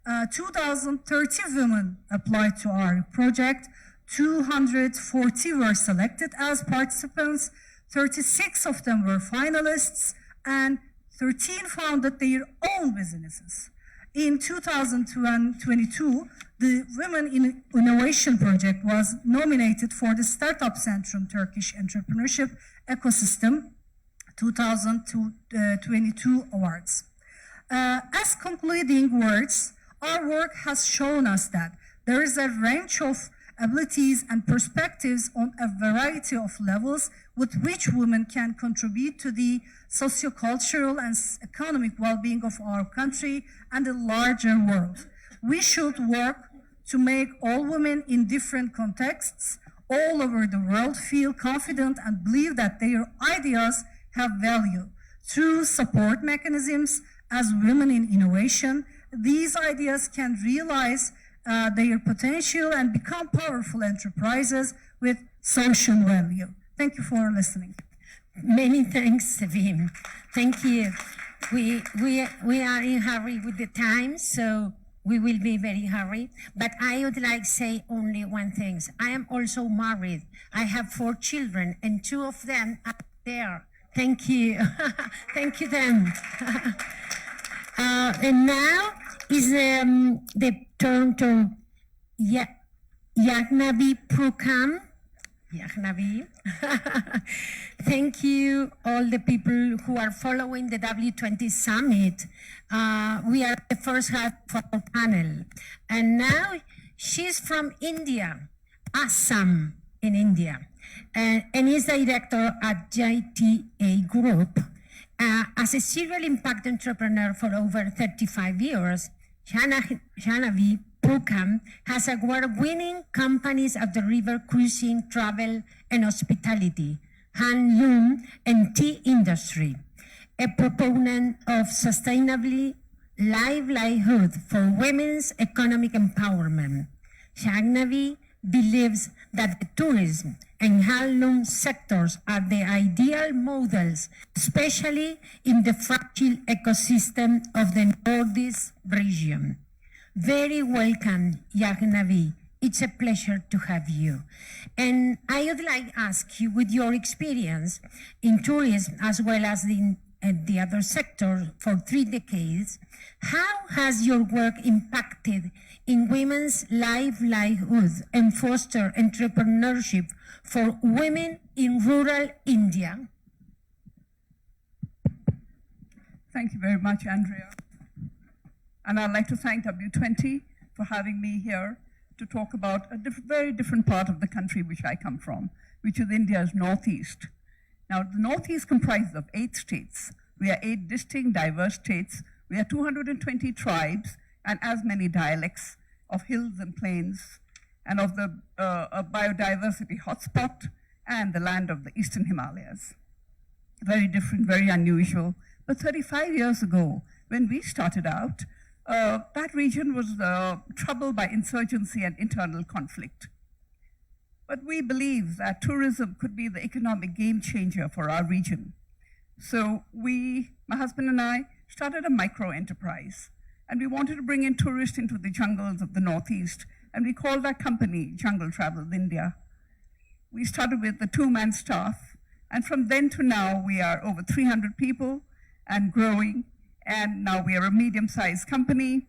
Speaker 8: 2,030 women applied to our project. 240 were selected as participants. 36 of them were finalists, and 13 founded their own businesses. In 2022, the Women in Innovation Project was nominated for the Startup Centrum Turkish Entrepreneurship Ecosystem 2022 Awards. As concluding words, our work has shown us that there is a range of abilities and perspectives on a variety of levels with which women can contribute to the socio-cultural and economic well-being of our country and the larger world. We should work to make all women in different contexts all over the world feel confident and believe that their ideas have value. Through support mechanisms as Women in Innovation, these ideas can realize their potential and become powerful enterprises with social value. Thank you for listening.
Speaker 5: Many thanks, Sevim. Thank you. We are in hurry with the time, so we will be very hurry. But I would like to say only one thing. I am also married. I have 4 children, and 2 of them are there. Thank you. Thank you, them. And now is the turn to Jahnabi Phookan. Jahnabi. Thank you, all the people who are following the W20 Summit. We are the first half of our panel. And now she's from India, Assam in India, and is director at JTA Group. As a serial impact entrepreneur for over 35 years, Jahnabi Phookan has award-winning companies of the river cruising, travel, and hospitality, handloom, and tea industry. A proponent of sustainable livelihood for women's economic empowerment. Jahnabi believes that the tourism and handloom sectors are the ideal models, especially in the fragile ecosystem of the Northeast region. Very welcome, Jahnabi. It's a pleasure to have you. And I would like to ask you, with your experience in tourism as well as in the other sector for 3 decades, how has your work impacted in women's livelihood and foster entrepreneurship for women in rural India?
Speaker 1: Thank you very much, Andrea. And I'd like to thank W20 for having me here to talk about a very different part of the country which I come from, which is India's Northeast. Now, the Northeast comprises of 8 states. We are 8 distinct, diverse states. We are 220 tribes and as many dialects of hills and plains, and of the biodiversity hotspot and the land of the Eastern Himalayas. Very different, very unusual. But 35 years ago, when we started out, that region was troubled by insurgency and internal conflict. But we believe that tourism could be the economic game changer for our region. So my husband and I, started a micro enterprise, and we wanted to bring in tourists into the jungles of the Northeast, and we called our company Jungle Travels India. We started with a 2-man staff, and from then to now, we are over 300 people and growing, And now we are a medium-sized company.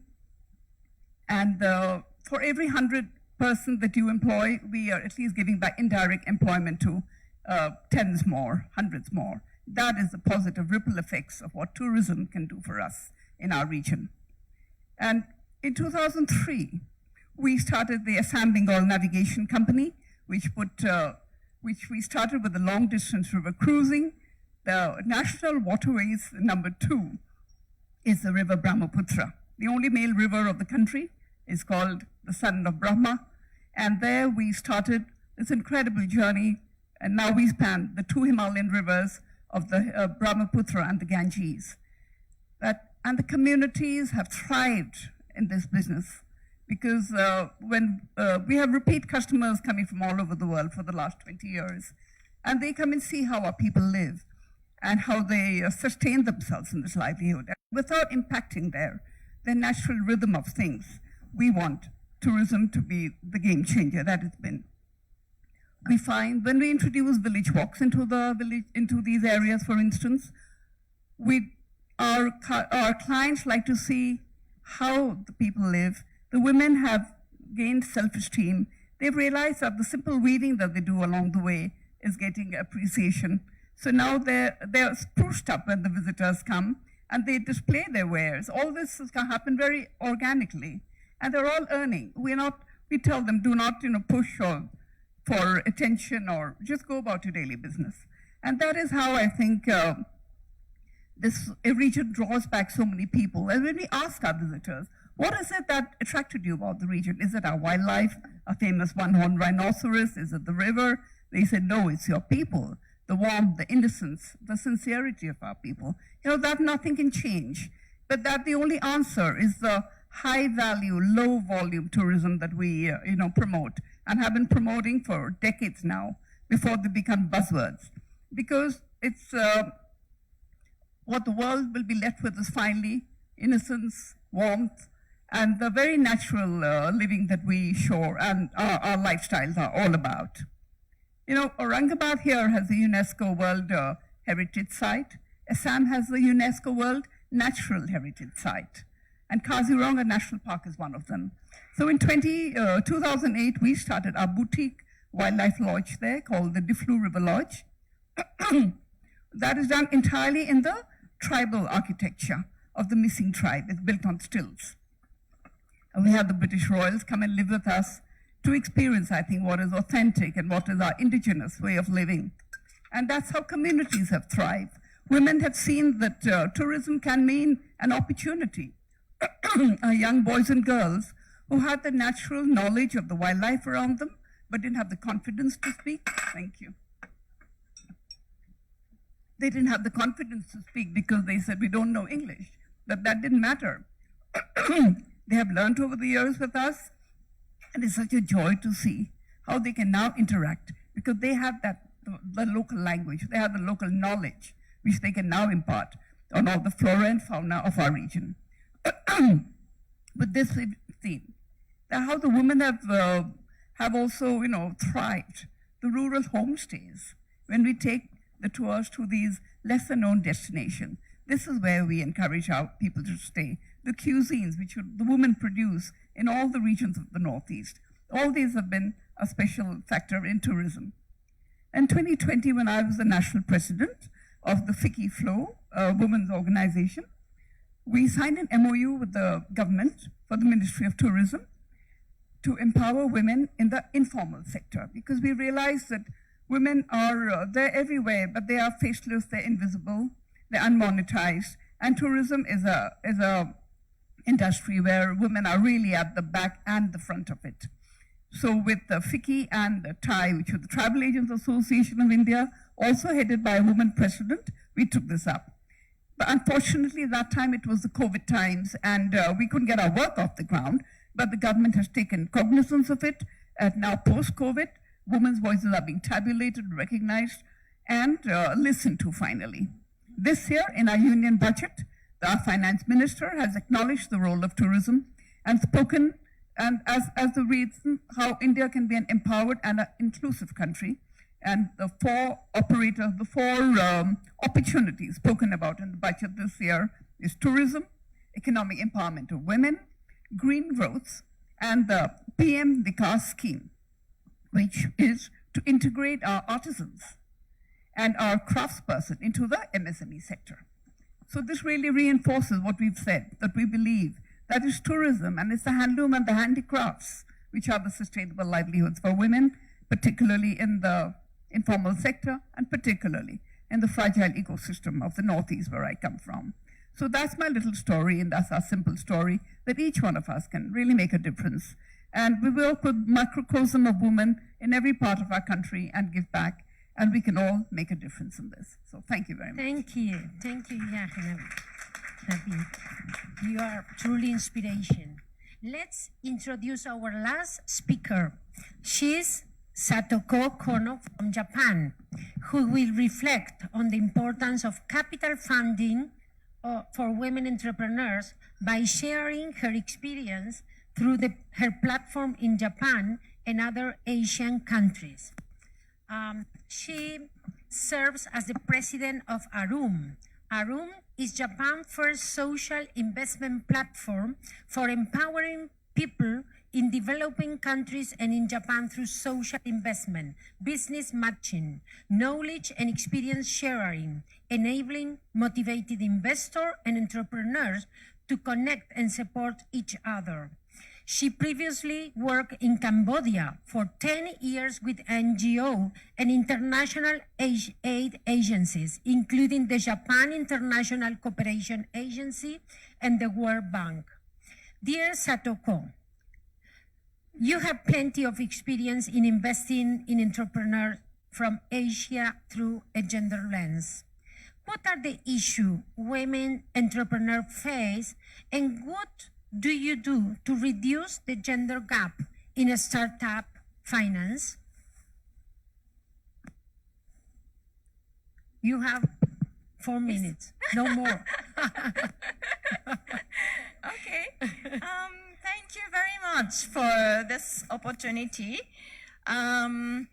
Speaker 1: And for every 100 person that you employ, we are at least giving back indirect employment to tens more, hundreds more. That is the positive ripple effects of what tourism can do for us in our region. And in 2003, we started the Assam Bengal Navigation Company, which we started with the long-distance river cruising. The national waterways number 2 is the river Brahmaputra. The only male river of the country is called the Son of Brahma. And there we started this incredible journey. And now we span the 2 Himalayan rivers of the Brahmaputra and the Ganges. And the communities have thrived in this business because when we have repeat customers coming from all over the world for the last 20 years, and they come and see how our people live and how they sustain themselves in this livelihood without impacting their natural rhythm of things. We want tourism to be the game changer that it's been. We find when we introduce village walks into these areas, for instance, our clients like to see how the people live. The women have gained self-esteem. They've realized that the simple weaving that they do along the way is getting appreciation. So now they're spruced up when the visitors come and they display their wares. All this has happened very organically, and they're all earning. We tell them, do not push for attention or just go about your daily business. And that is how I think this region draws back so many people. And when we ask our visitors, what is it that attracted you about the region? Is it our wildlife, a famous one-horned rhinoceros? Is it the river? They said, no, it's your people, the warmth, the innocence, the sincerity of our people. That nothing can change, but that the only answer is the high-value, low-volume tourism that we promote and have been promoting for decades now before they become buzzwords. Because it's what the world will be left with is finally innocence, warmth, and the very natural living that we show and our lifestyles are all about. Aurangabad here has the UNESCO World Heritage Site. Assam has the UNESCO World Natural Heritage Site. And Kaziranga National Park is one of them. So in 2008, we started our boutique wildlife lodge there called the Diflu River Lodge. That is done entirely in the tribal architecture of the missing tribe. It's built on stilts. And we have the British Royals come and live with us to experience, I think, what is authentic and what is our indigenous way of living. And that's how communities have thrived. Women have seen that tourism can mean an opportunity. Young boys and girls who had the natural knowledge of the wildlife around them, but didn't have the confidence to speak. Thank you. They didn't have the confidence to speak because they said, we don't know English. But that didn't matter. They have learned over the years with us, and it's such a joy to see how they can now interact because they have the local language, they have the local knowledge, which they can now impart on all the flora and fauna of our region. But this we've seen how the women have also thrived. The rural homestays, when we take the tours to these lesser known destinations, this is where we encourage our people to stay. The cuisines which the women produce in all the regions of the Northeast, all these have been a special factor in tourism. In 2020, when I was the national president of the FLOR, women's organization, we signed an MOU with the government for the Ministry of Tourism to empower women in the informal sector, because we realized that women are, they're everywhere, but they are faceless, they're invisible, they're unmonetized, and tourism is a industry where women are really at the back and the front of it. So with the FICCI and the TAI, which is the Travel Agents Association of India, also headed by a woman president, we took this up. But unfortunately, that time it was the COVID times, and we couldn't get our work off the ground, but the government has taken cognizance of it, and now post-COVID, women's voices are being tabulated, recognized, and listened to finally. This year, in our union budget, our finance minister has acknowledged the role of tourism and spoken and as the reason how India can be an empowered and an inclusive country. And the four opportunities spoken about in the budget this year is tourism, economic empowerment of women, green growth, and the PM Vikas scheme, which is to integrate our artisans and our craftsperson into the MSME sector. So this really reinforces what we've said, that we believe that is tourism and it's the handloom and the handicrafts, which are the sustainable livelihoods for women, particularly in the informal sector and particularly in the fragile ecosystem of the Northeast where I come from. So that's my little story, and that's our simple story, that each one of us can really make a difference. And we work with microcosm of women in every part of our country and give back, and we can all make a difference in this. So thank you very much.
Speaker 5: Thank you, Jahnabi. You are truly inspiration. Let's introduce our last speaker. She's Satoko Kono from Japan, who will reflect on the importance of capital funding for women entrepreneurs by sharing her experience through her platform in Japan and other Asian countries. She serves as the president of ARUN. ARUN is Japan's first social investment platform for empowering people in developing countries and in Japan through social investment, business matching, knowledge and experience sharing, enabling motivated investors and entrepreneurs to connect and support each other. She previously worked in Cambodia for 10 years with NGO and international aid agencies, including the Japan International Cooperation Agency and the World Bank. Dear Satoko, you have plenty of experience in investing in entrepreneurs from Asia through a gender lens. What are the issues women entrepreneurs face, and what do you do to reduce the gender gap in a startup finance? You have 4 minutes, no more.
Speaker 9: Okay. Thank you very much for this opportunity. I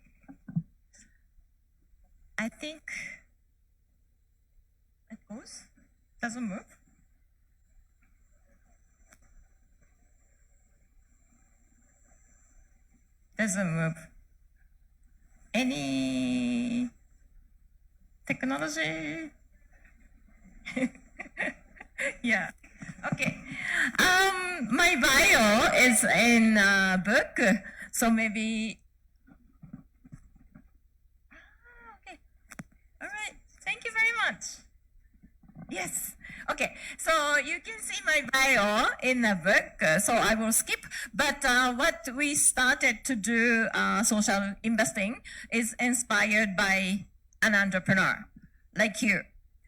Speaker 9: think it goes, doesn't move. Doesn't move. Any technology? Yeah. Okay. My bio is in a book, so maybe. Okay. All right. Thank you very much. Yes. Okay. So you can see my bio in the book, so I will skip. But what we started to do social investing is inspired by an entrepreneur like you.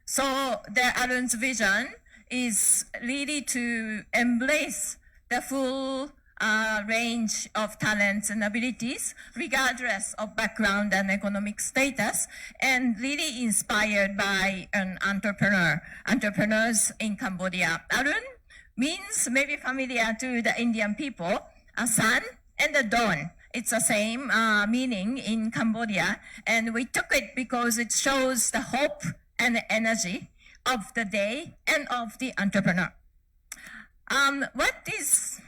Speaker 9: So the ARUN's vision is really to embrace the full range of talents and abilities, regardless of background and economic status, and really inspired by an entrepreneurs in Cambodia. ARUN means maybe familiar to the Indian people, a sun and a dawn. It's the same meaning in Cambodia, and we took it because it shows the hope and energy of the day and of the entrepreneur. What is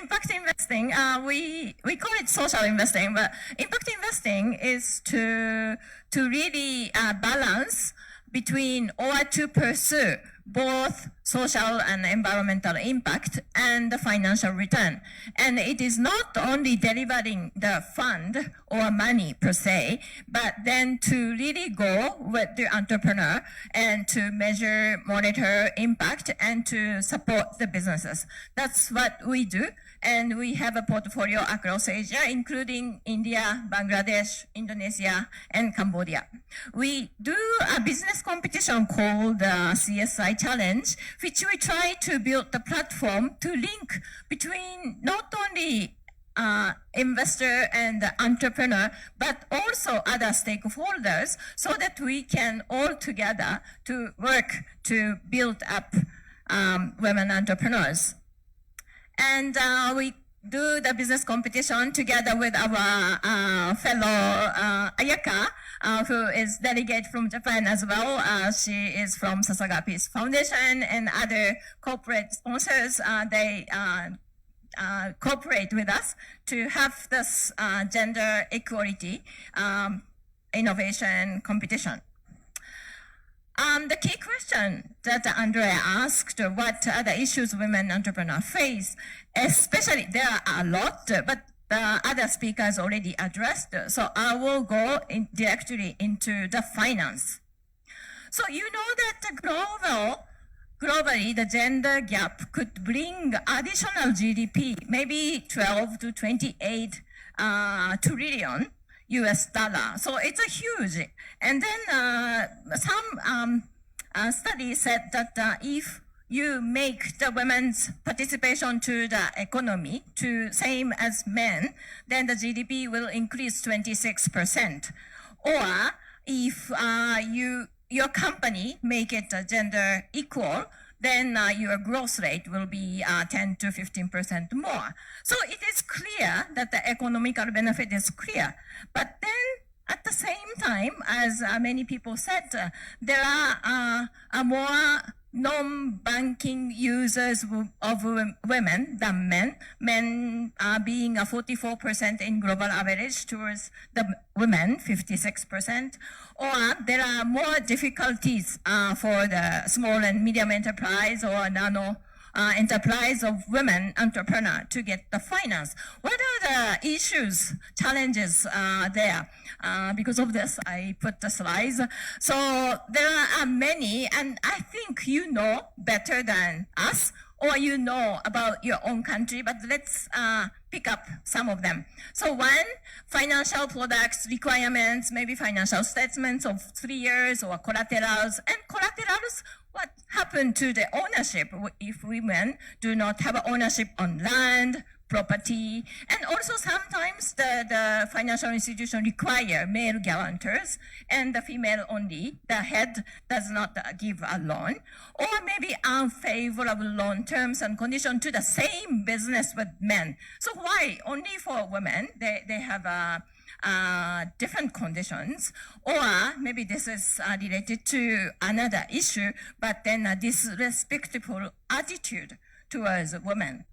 Speaker 9: impact investing? We call it social investing, but impact investing is to really balance between or to pursue both social and environmental impact and the financial return. And it is not only delivering the fund or money per se, but then to really go with the entrepreneur and to measure, monitor impact and to support the businesses. That's what we do. And we have a portfolio across Asia, including India, Bangladesh, Indonesia, and Cambodia. We do a business competition called the CSI Challenge, which we try to build the platform to link between not only investor and the entrepreneur, but also other stakeholders, so that we can all together to work to build up women entrepreneurs. And we do the business competition together with our fellow Ayaka who is delegate from Japan as well. She is from Sasaga Peace Foundation and other corporate sponsors. They cooperate with us to have this gender equality innovation competition. The key question that Andrea asked, what are the issues women entrepreneurs face? Especially, there are a lot, but the other speakers already addressed. So I will go directly into the finance. So you know that globally, the gender gap could bring additional GDP, maybe 12 to 28 trillion US dollar. So it's a huge. And then some studies said that if you make the women's participation to the economy to same as men, then the GDP will increase 26%. Or if your company make it gender equal, then your growth rate will be 10 to 15% more. So it is clear that the economical benefit is clear. But then at the same time, as many people said, there are more non-banking users of women than men. Men being 44% in global average towards the women, 56%. Or there are more difficulties for the small and medium enterprise or nano enterprise of women entrepreneur to get the finance. What are the issues, challenges there? Because of this, I put the slides. So there are many, and I think you know better than us, or you know about your own country, but let's pick up some of them. So one, financial products requirements, maybe financial statements of 3 years or collaterals. And collaterals, what happened to the ownership if women do not have ownership on land, property, and also sometimes the financial institution require male guarantors and the female only. The head does not give a loan, or maybe unfavorable loan terms and conditions to the same business with men. So why only for women? They have different conditions, or maybe this is related to another issue, but then a disrespectful attitude towards women.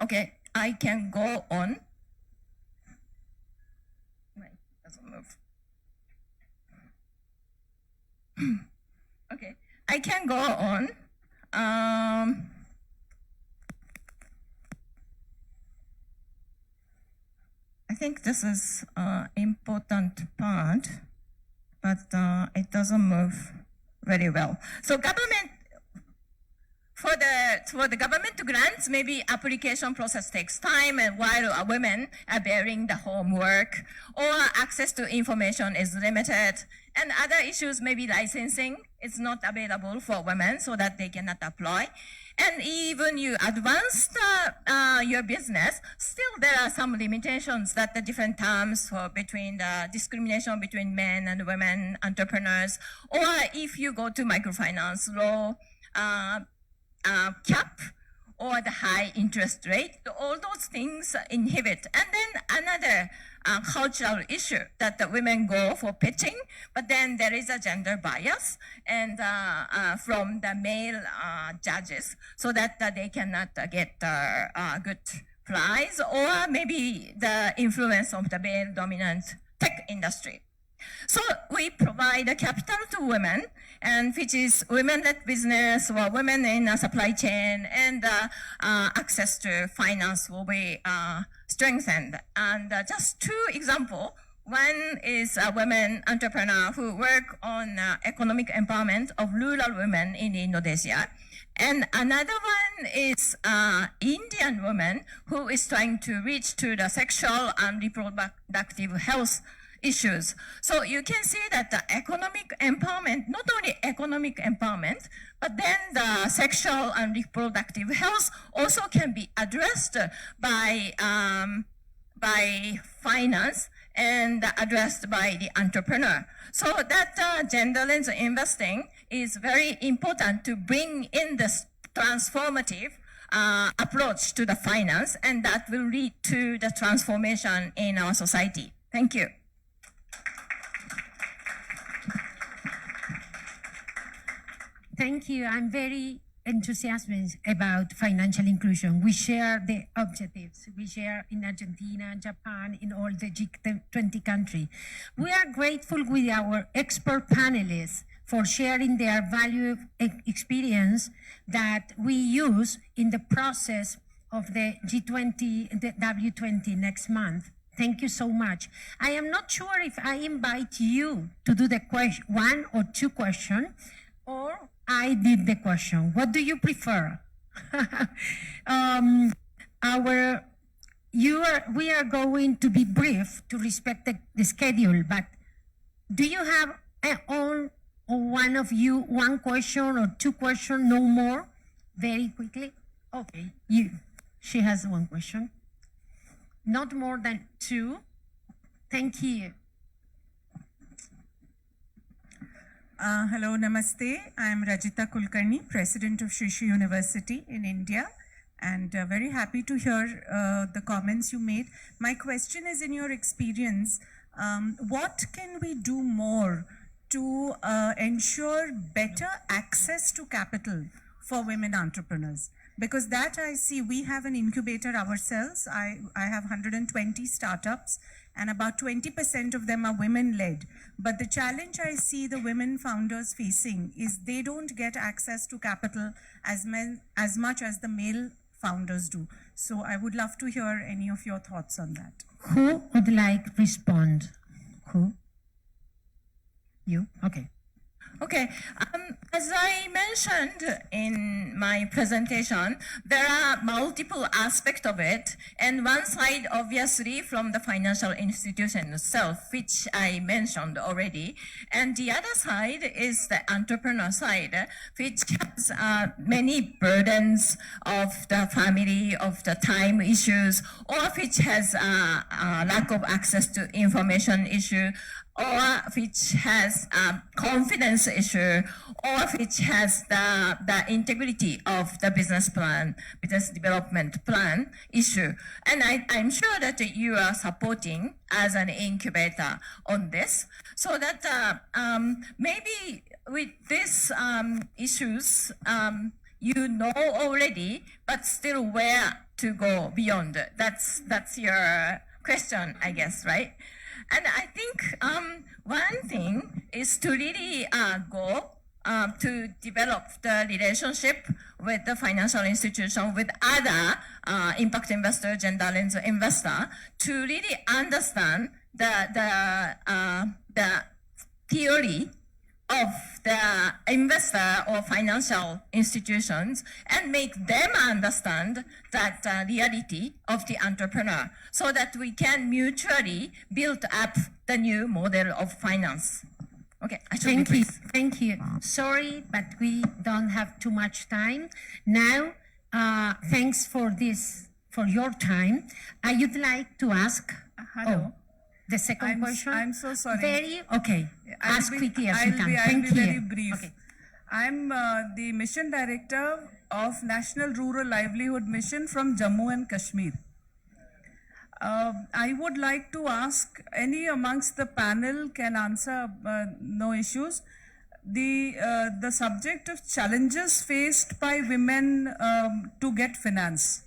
Speaker 9: Okay, I can go on. Wait, it doesn't move. Okay, I can go on. I think this is important part, but it doesn't move very well. So government, for the government grants, maybe application process takes time, and while women are bearing the homework, or access to information is limited, and other issues, maybe licensing is not available for women so that they cannot apply. And even you advance your business, still there are some limitations that the different terms for between the discrimination between men and women entrepreneurs, or if you go to microfinance law, cap or the high interest rate, all those things inhibit. And then another cultural issue that the women go for pitching, but then there is a gender bias and from the male judges, so that they cannot get good prize, or maybe the influence of the male dominant tech industry. So we provide a capital to women, and which is women-led business or women in a supply chain, and access to finance will be strengthened. And just two examples. One is a women entrepreneur who work on economic empowerment of rural women in Indonesia. And another one is Indian woman who is trying to reach to the sexual and reproductive health issues. So you can see that the economic empowerment, not only economic empowerment, but then the sexual and reproductive health also can be addressed by finance and addressed by the entrepreneur. So that gender lens investing is very important to bring in this transformative approach to the finance, and that will lead to the transformation in our society. Thank you.
Speaker 5: Thank you. I'm very enthusiastic about financial inclusion. We share the objectives. We share in Argentina, Japan, in all the G20 countries. We are grateful with our expert panelists for sharing their valuable experience that we use in the process of the G20, the W20 next month. Thank you so much. I am not sure if I invite you to do the one or two questions, or I did the question. What do you prefer? We are going to be brief to respect the schedule, but do you have one of you one question or two questions, no more? Very quickly. Okay, she has one question. Not more than two. Thank you.
Speaker 10: Hello, Namaste. I am Rajita Kulkarni, President of Shri Shri University in India, and very happy to hear the comments you made. My question is, in your experience, what can we do more to ensure better access to capital for women entrepreneurs? Because that I see, we have an incubator ourselves. I have 120 startups, and about 20% of them are women-led. But the challenge I see the women founders facing is they don't get access to capital as much as the male founders do. So I would love to hear any of your thoughts on that.
Speaker 5: Who would like to respond? Who? You? Okay.
Speaker 9: Okay, as I mentioned in my presentation, there are multiple aspects of it, and one side obviously from the financial institution itself, which I mentioned already, and the other side is the entrepreneur side, which has many burdens of the family, of the time issues, or which has lack of access to information issue, or which has confidence issue, or which has the integrity of the business plan, business development plan issue. And I'm sure that you are supporting as an incubator on this, so that maybe with these issues, you know already, but still where to go beyond. That's your question, I guess, right? And I think one thing is to really go to develop the relationship with the financial institution, with other impact investor, gender lens investor, to really understand the theory of the investor or financial institutions and make them understand that reality of the entrepreneur, so that we can mutually build up the new model of finance. Okay, I should
Speaker 5: Thank
Speaker 9: be
Speaker 5: you.
Speaker 9: brief.
Speaker 5: Thank you. Sorry, but we don't have too much time. Now, thanks for this, for your time. I would like to ask.
Speaker 1: Hello.
Speaker 5: The second question?
Speaker 1: I'm so sorry.
Speaker 5: Okay. Ask quickly as you can.
Speaker 1: I'll
Speaker 5: Thank
Speaker 1: be
Speaker 5: you.
Speaker 1: very brief.
Speaker 5: Okay.
Speaker 1: I'm the mission director of National Rural Livelihood Mission from Jammu and Kashmir. I would like to ask, any amongst the panel can answer, no issues. The subject of challenges faced by women to get finance.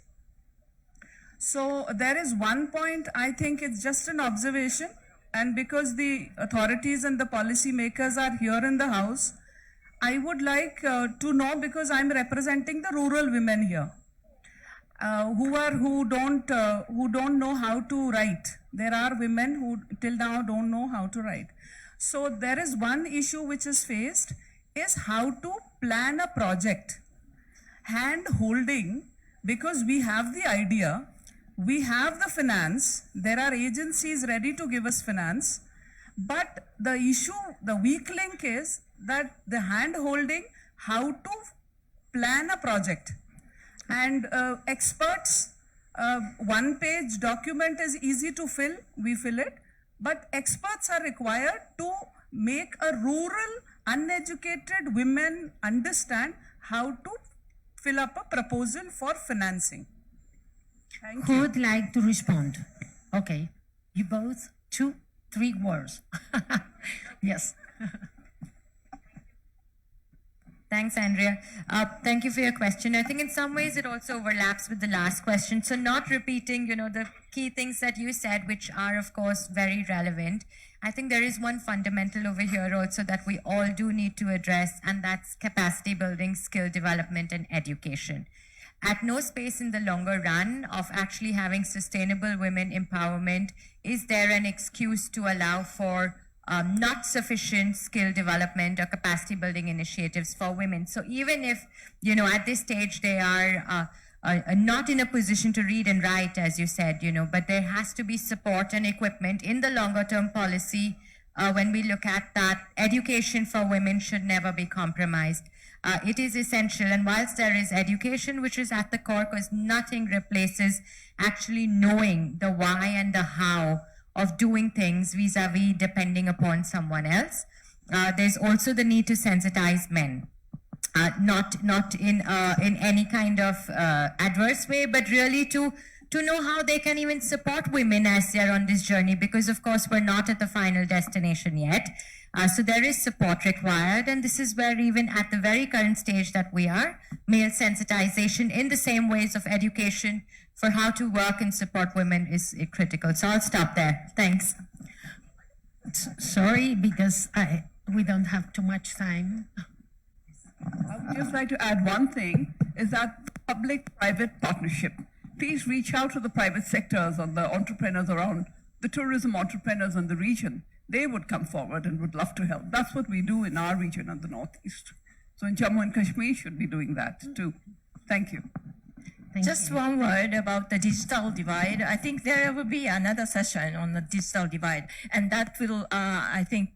Speaker 1: So there is one point, I think it's just an observation, and because the authorities and the policy makers are here in the house, I would like to know, because I'm representing the rural women here, who don't know how to write. There are women who till now don't know how to write. So there is one issue which is faced, is how to plan a project. Hand holding, because we have the idea, we have the finance, there are agencies ready to give us finance, but the issue, the weak link is that the hand holding, how to plan a project. And experts, one-page document is easy to fill, we fill it, but experts are required to make a rural, uneducated women understand how to
Speaker 10: fill up a proposal for financing. Thank
Speaker 5: Who
Speaker 10: you.
Speaker 5: would like to respond? Okay, you both, 2, 3 words. Yes.
Speaker 7: Thanks, Andrea. Thank you for your question. I think in some ways it also overlaps with the last question. So not repeating, the key things that you said, which are, of course, very relevant. I think there is one fundamental over here also that we all do need to address, and that's capacity building, skill development, and education. At no space in the longer run of actually having sustainable women empowerment is there an excuse to allow for not sufficient skill development or capacity building initiatives for women. So even if, at this stage they are not in a position to read and write, as you said, but there has to be support and equipment in the longer term policy. When we look at that, education for women should never be compromised. It is essential, and whilst there is education, which is at the core, because nothing replaces actually knowing the why and the how of doing things vis-a-vis depending upon someone else. There's also the need to sensitize men, not in any kind of adverse way, but really to know how they can even support women as they're on this journey, because of course we're not at the final destination yet. So there is support required, and this is where even at the very current stage that we are, male sensitization in the same ways of education for how to work and support women is critical. So I'll stop there. Thanks.
Speaker 5: Sorry, because we don't have too much time.
Speaker 11: I would just like to add one thing, is that public-private partnership. Please reach out to the private sectors or the entrepreneurs around, the tourism entrepreneurs in the region. They would come forward and would love to help. That's what we do in our region of the Northeast. So in Jammu and Kashmir should be doing that too. Thank you.
Speaker 9: Just one word about the digital divide. I think there will be another session on the digital divide, and that will, I think,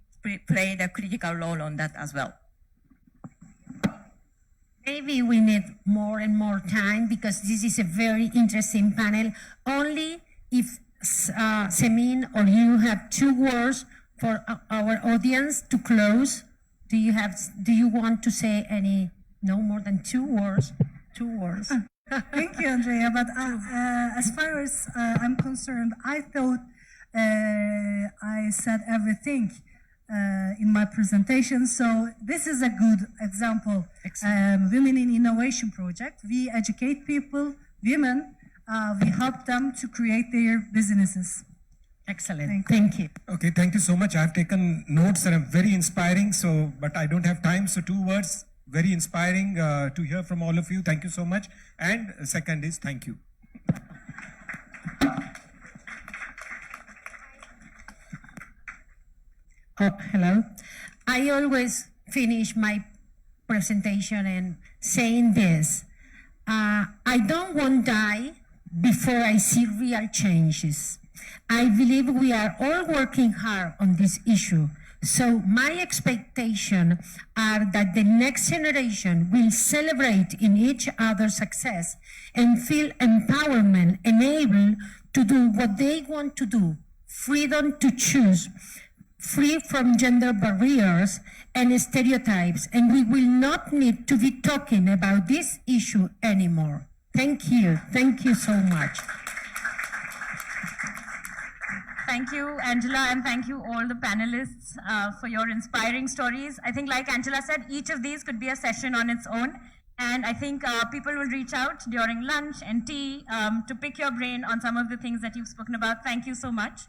Speaker 9: play the critical role on that as well.
Speaker 5: Maybe we need more and more time, because this is a very interesting panel. Only if Sevim or you have 2 words for our audience to close. Do you want to say any, no more than 2 words? 2 words.
Speaker 8: Thank you, Andrea. But as far as I'm concerned, I thought I said everything in my presentation. So this is a good example. Women in Innovation Project. We educate people, women. We help them to create their businesses.
Speaker 5: Excellent. Thank you.
Speaker 4: Okay, thank you so much. I've taken notes and I'm very inspiring. But I don't have time. So 2 words. Very inspiring to hear from all of you. Thank you so much. And second is thank you.
Speaker 5: Oh, hello. I always finish my presentation and saying this. I don't want to die before I see real changes. I believe we are all working hard on this issue. So my expectation are that the next generation will celebrate in each other's success and feel empowerment, enabled to do what they want to do, freedom to choose, free from gender barriers and stereotypes, and we will not need to be talking about this issue anymore. Thank you. Thank you so much.
Speaker 3: Thank you, Angela, and thank you all the panelists for your inspiring stories. I think, like Angela said, each of these could be a session on its own. And I think people will reach out during lunch and tea to pick your brain on some of the things that you've spoken about. Thank you so much.